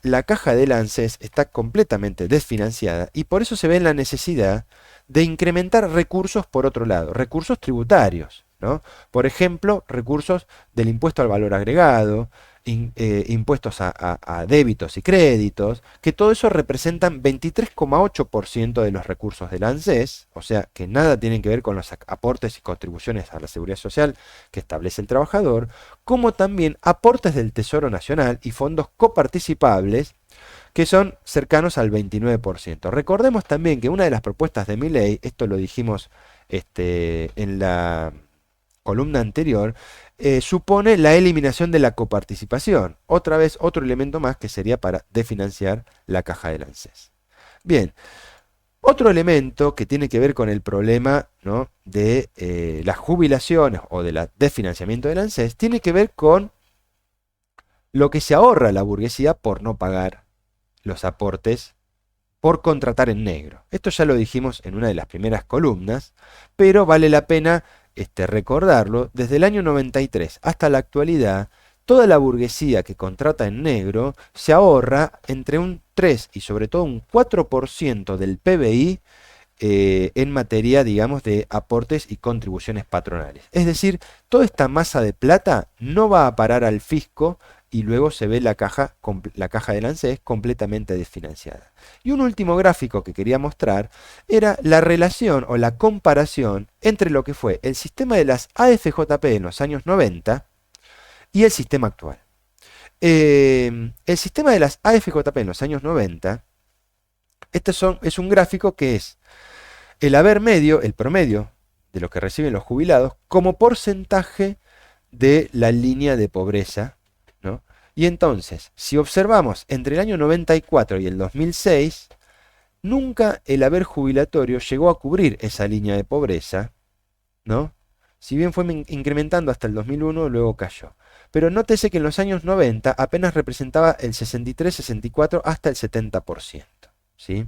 la caja del ANSES está completamente desfinanciada y por eso se ve en la necesidad de incrementar recursos por otro lado, recursos tributarios, ¿no? Por ejemplo, recursos del impuesto al valor agregado, impuestos a débitos y créditos, que todo eso representan 23,8% de los recursos del ANSES, o sea que nada tienen que ver con los aportes y contribuciones a la seguridad social que establece el trabajador, como también aportes del Tesoro Nacional y fondos coparticipables que son cercanos al 29%. Recordemos también que una de las propuestas de Milei, esto lo dijimos columna anterior, supone la eliminación de la coparticipación. Otra vez, otro elemento más que sería para desfinanciar la caja del ANSES. Bien, otro elemento que tiene que ver con el problema, ¿no?, de las jubilaciones o de la desfinanciamiento del ANSES tiene que ver con lo que se ahorra la burguesía por no pagar los aportes, por contratar en negro. Esto ya lo dijimos en una de las primeras columnas, pero vale la pena recordarlo. Desde el año 93 hasta la actualidad, toda la burguesía que contrata en negro se ahorra entre un 3 y sobre todo un 4% del PBI en materia, digamos, de aportes y contribuciones patronales. Es decir, toda esta masa de plata no va a parar al fisco y luego se ve la caja del ANSES completamente desfinanciada. Y un último gráfico que quería mostrar era la relación o la comparación entre lo que fue el sistema de las AFJP en los años 90 y el sistema actual. El sistema de las AFJP en los años 90, es un gráfico que es el haber medio, el promedio de lo que reciben los jubilados, como porcentaje de la línea de pobreza, ¿no? Y entonces, si observamos entre el año 94 y el 2006, nunca el haber jubilatorio llegó a cubrir esa línea de pobreza, ¿no? Si bien fue incrementando hasta el 2001, luego cayó. Pero nótese que en los años 90 apenas representaba el 63, 64 hasta el 70%, ¿sí?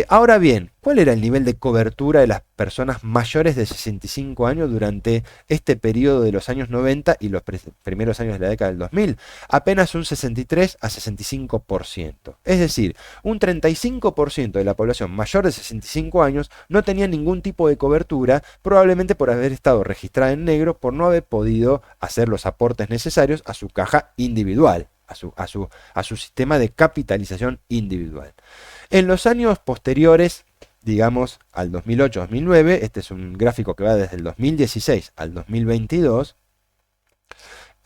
Ahora bien, ¿cuál era el nivel de cobertura de las personas mayores de 65 años durante este periodo de los años 90 y los primeros años de la década del 2000? Apenas un 63 a 65%. Es decir, un 35% de la población mayor de 65 años no tenía ningún tipo de cobertura, probablemente por haber estado registrada en negro, por no haber podido hacer los aportes necesarios a su caja individual, a su sistema de capitalización individual. En los años posteriores, digamos al 2008-2009, este es un gráfico que va desde el 2016 al 2022,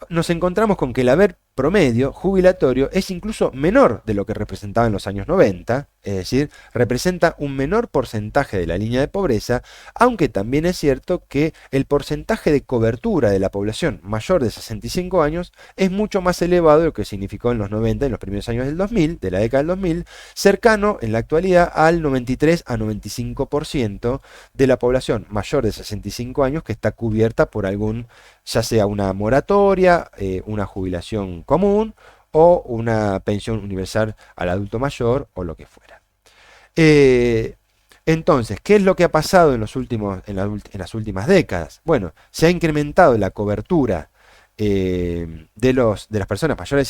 nos encontramos con que el haber promedio jubilatorio es incluso menor de lo que representaba en los años 90, es decir, representa un menor porcentaje de la línea de pobreza, aunque también es cierto que el porcentaje de cobertura de la población mayor de 65 años es mucho más elevado de lo que significó en los 90, en los primeros años del 2000, de la década del 2000, cercano en la actualidad al 93 a 95% de la población mayor de 65 años que está cubierta por algún, ya sea una moratoria, una jubilación común o una pensión universal al adulto mayor o lo que fuera. Entonces, ¿qué es lo que ha pasado en las últimas décadas? Bueno, se ha incrementado la cobertura de las personas mayores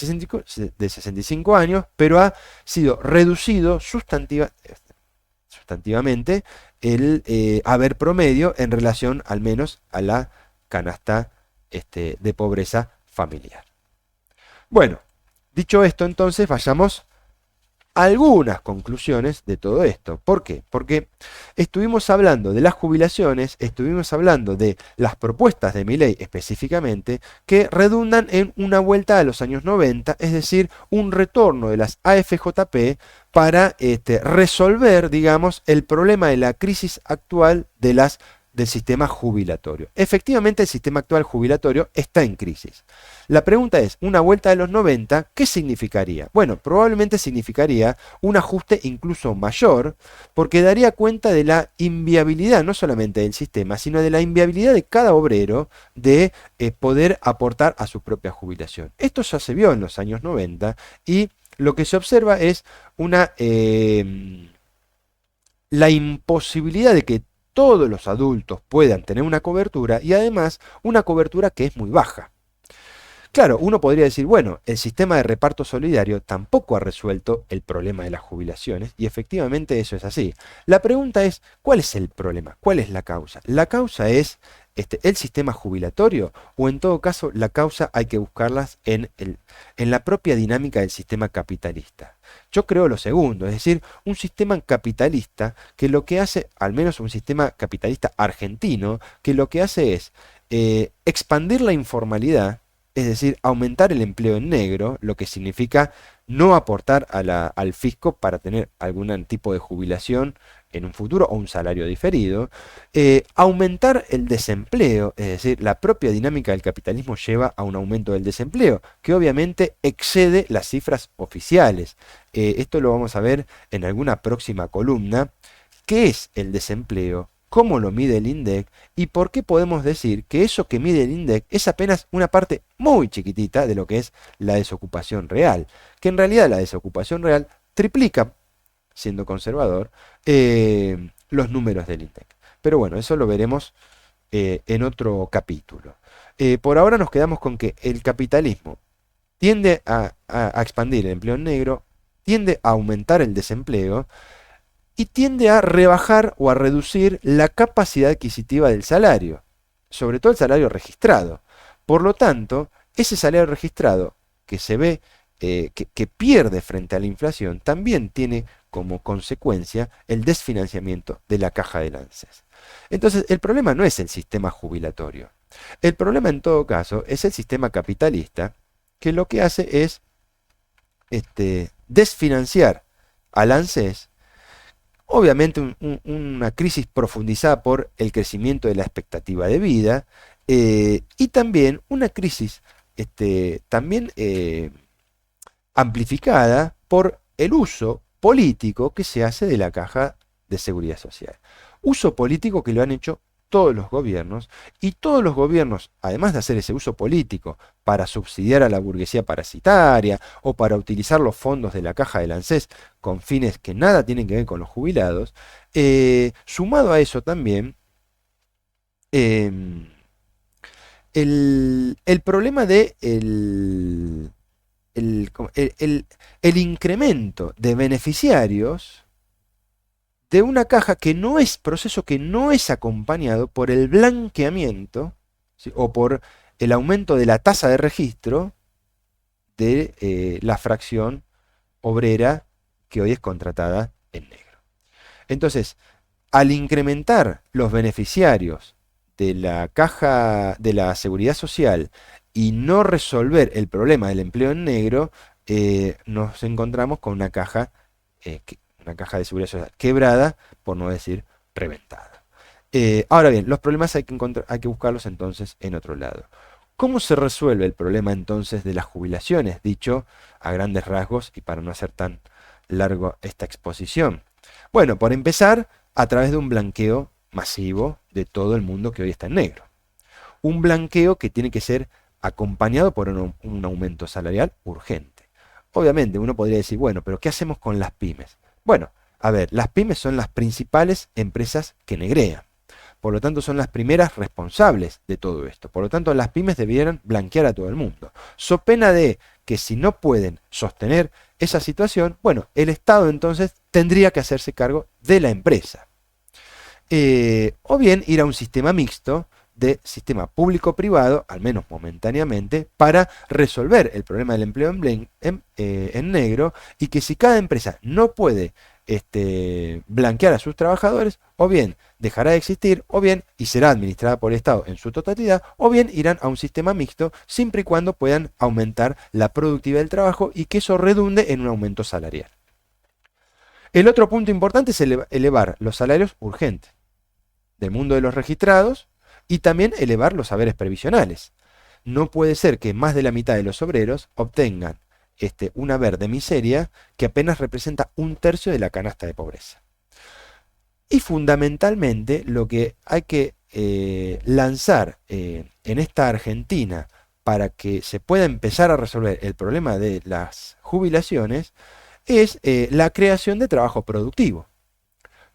de 65 años, pero ha sido reducido sustantivamente el haber promedio en relación al menos a la canasta de pobreza familiar. Bueno, dicho esto, entonces vayamos a algunas conclusiones de todo esto. ¿Por qué? Porque estuvimos hablando de las jubilaciones, estuvimos hablando de las propuestas de Milei específicamente, que redundan en una vuelta a los años 90, es decir, un retorno de las AFJP para resolver, digamos, el problema de la crisis actual del sistema jubilatorio. Efectivamente, el sistema actual jubilatorio está en crisis. La pregunta es, una vuelta de los 90, ¿qué significaría? Bueno, probablemente significaría un ajuste incluso mayor, porque daría cuenta de la inviabilidad, no solamente del sistema, sino de la inviabilidad de cada obrero de poder aportar a su propia jubilación. Esto ya se vio en los años 90 y lo que se observa es la imposibilidad de que todos los adultos puedan tener una cobertura y además una cobertura que es muy baja. Claro, uno podría decir, bueno, el sistema de reparto solidario tampoco ha resuelto el problema de las jubilaciones y efectivamente eso es así. La pregunta es, ¿cuál es el problema? ¿Cuál es la causa? ¿La causa es el sistema jubilatorio o en todo caso la causa hay que buscarlas en la propia dinámica del sistema capitalista? Yo creo lo segundo, es decir, un sistema capitalista que lo que hace, al menos un sistema capitalista argentino, que lo que hace es expandir la informalidad, es decir, aumentar el empleo en negro, lo que significa no aportar al fisco para tener algún tipo de jubilación en un futuro o un salario diferido, aumentar el desempleo, es decir, la propia dinámica del capitalismo lleva a un aumento del desempleo, que obviamente excede las cifras oficiales. Esto lo vamos a ver en alguna próxima columna. ¿Qué es el desempleo? ¿Cómo lo mide el INDEC? ¿Y por qué podemos decir que eso que mide el INDEC es apenas una parte muy chiquitita de lo que es la desocupación real? Que en realidad la desocupación real triplica, siendo conservador, los números del INDEC. Pero bueno, eso lo veremos en otro capítulo. Por ahora nos quedamos con que el capitalismo tiende a expandir el empleo en negro, tiende a aumentar el desempleo y tiende a rebajar o a reducir la capacidad adquisitiva del salario, sobre todo el salario registrado. Por lo tanto, ese salario registrado que se ve que pierde frente a la inflación también tiene como consecuencia el desfinanciamiento de la caja del ANSES. Entonces, el problema no es el sistema jubilatorio. El problema en todo caso es el sistema capitalista que lo que hace es desfinanciar al ANSES. Obviamente una crisis profundizada por el crecimiento de la expectativa de vida y también una crisis también amplificada por el uso político que se hace de la caja de seguridad social. Uso político que lo han hecho todos los gobiernos, y todos los gobiernos, además de hacer ese uso político para subsidiar a la burguesía parasitaria o para utilizar los fondos de la caja del ANSES con fines que nada tienen que ver con los jubilados, sumado a eso también, em, el problema de el incremento de beneficiarios de una caja que no es proceso que no es acompañado por el blanqueamiento, ¿sí?, o por el aumento de la tasa de registro de la fracción obrera que hoy es contratada en negro. Entonces, al incrementar los beneficiarios de la caja de la seguridad social y no resolver el problema del empleo en negro, nos encontramos con una caja de seguridad social quebrada, por no decir reventada. Ahora bien, los problemas hay que buscarlos entonces en otro lado. ¿Cómo se resuelve el problema entonces de las jubilaciones? Dicho a grandes rasgos y para no hacer tan largo esta exposición. Bueno, por empezar, a través de un blanqueo masivo de todo el mundo que hoy está en negro. Un blanqueo que tiene que ser acompañado por un aumento salarial urgente. Obviamente uno podría decir, bueno, pero ¿qué hacemos con las pymes? Bueno, a ver, las pymes son las principales empresas que negrean. Por lo tanto, son las primeras responsables de todo esto. Por lo tanto, las pymes debieran blanquear a todo el mundo. So pena de que si no pueden sostener esa situación, bueno, el Estado entonces tendría que hacerse cargo de la empresa. O bien ir a un sistema mixto de sistema público-privado, al menos momentáneamente, para resolver el problema del empleo en negro, y que si cada empresa no puede blanquear a sus trabajadores, o bien dejará de existir, o bien y será administrada por el Estado en su totalidad, o bien irán a un sistema mixto, siempre y cuando puedan aumentar la productividad del trabajo y que eso redunde en un aumento salarial. El otro punto importante es elevar los salarios urgentes del mundo de los registrados y también elevar los haberes previsionales. No puede ser que más de la mitad de los obreros obtengan un haber de miseria que apenas representa 1/3 de la canasta de pobreza. Y fundamentalmente lo que hay que lanzar en esta Argentina para que se pueda empezar a resolver el problema de las jubilaciones es la creación de trabajo productivo.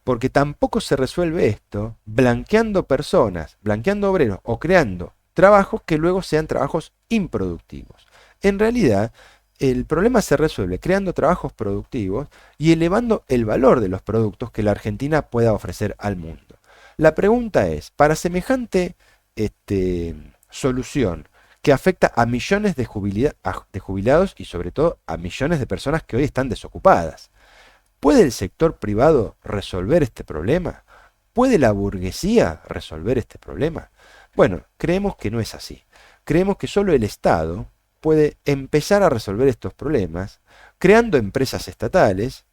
Porque tampoco se resuelve esto blanqueando personas, blanqueando obreros o creando trabajos que luego sean trabajos improductivos. En realidad, el problema se resuelve creando trabajos productivos y elevando el valor de los productos que la Argentina pueda ofrecer al mundo. La pregunta es, para semejante solución que afecta a millones de jubilados y sobre todo a millones de personas que hoy están desocupadas, ¿puede el sector privado resolver este problema? ¿Puede la burguesía resolver este problema? Bueno, creemos que no es así. Creemos que solo el Estado puede empezar a resolver estos problemas creando empresas estatales,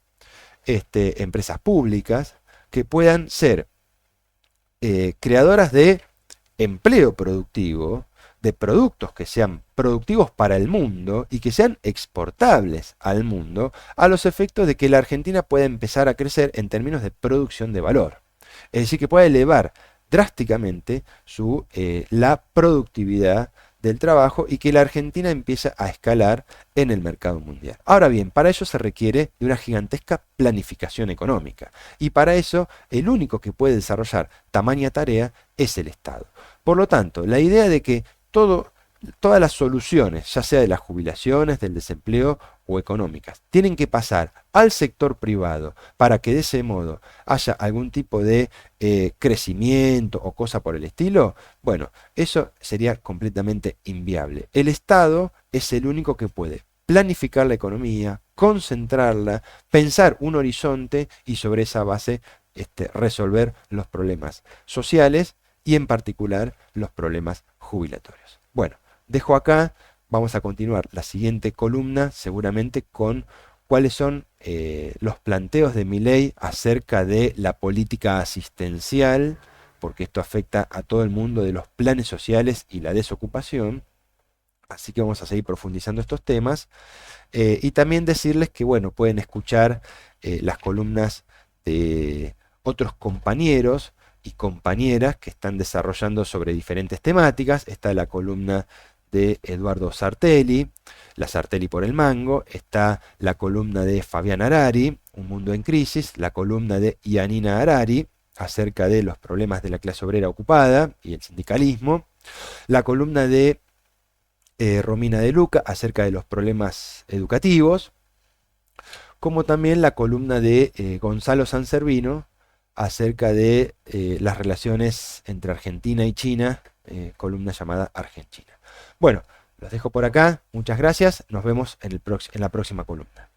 empresas públicas, que puedan ser creadoras de empleo productivo, de productos que sean productivos para el mundo y que sean exportables al mundo, a los efectos de que la Argentina pueda empezar a crecer en términos de producción de valor. Es decir, que pueda elevar drásticamente la productividad del trabajo y que la Argentina empiece a escalar en el mercado mundial. Ahora bien, para ello se requiere de una gigantesca planificación económica y para eso el único que puede desarrollar tamaña tarea es el Estado. Por lo tanto, la idea de que todas las soluciones, ya sea de las jubilaciones, del desempleo o económicas, tienen que pasar al sector privado para que de ese modo haya algún tipo de crecimiento o cosa por el estilo, bueno, eso sería completamente inviable. El Estado es el único que puede planificar la economía, concentrarla, pensar un horizonte y sobre esa base resolver los problemas sociales y en particular los problemas jubilatorios. Bueno, dejo acá, vamos a continuar la siguiente columna seguramente con cuáles son los planteos de Milei acerca de la política asistencial, porque esto afecta a todo el mundo de los planes sociales y la desocupación. Así que vamos a seguir profundizando estos temas. Y también decirles que, bueno, pueden escuchar las columnas de otros compañeros y compañeras que están desarrollando sobre diferentes temáticas. Está la columna de Eduardo Sartelli, la Sartelli por el Mango, está la columna de Fabián Harari, Un mundo en crisis, la columna de Yanina Harari, acerca de los problemas de la clase obrera ocupada y el sindicalismo, la columna de Romina De Luca, acerca de los problemas educativos, como también la columna de Gonzalo Sanservino, acerca de las relaciones entre Argentina y China, columna llamada Argentina. Bueno, los dejo por acá, muchas gracias, nos vemos en la próxima columna.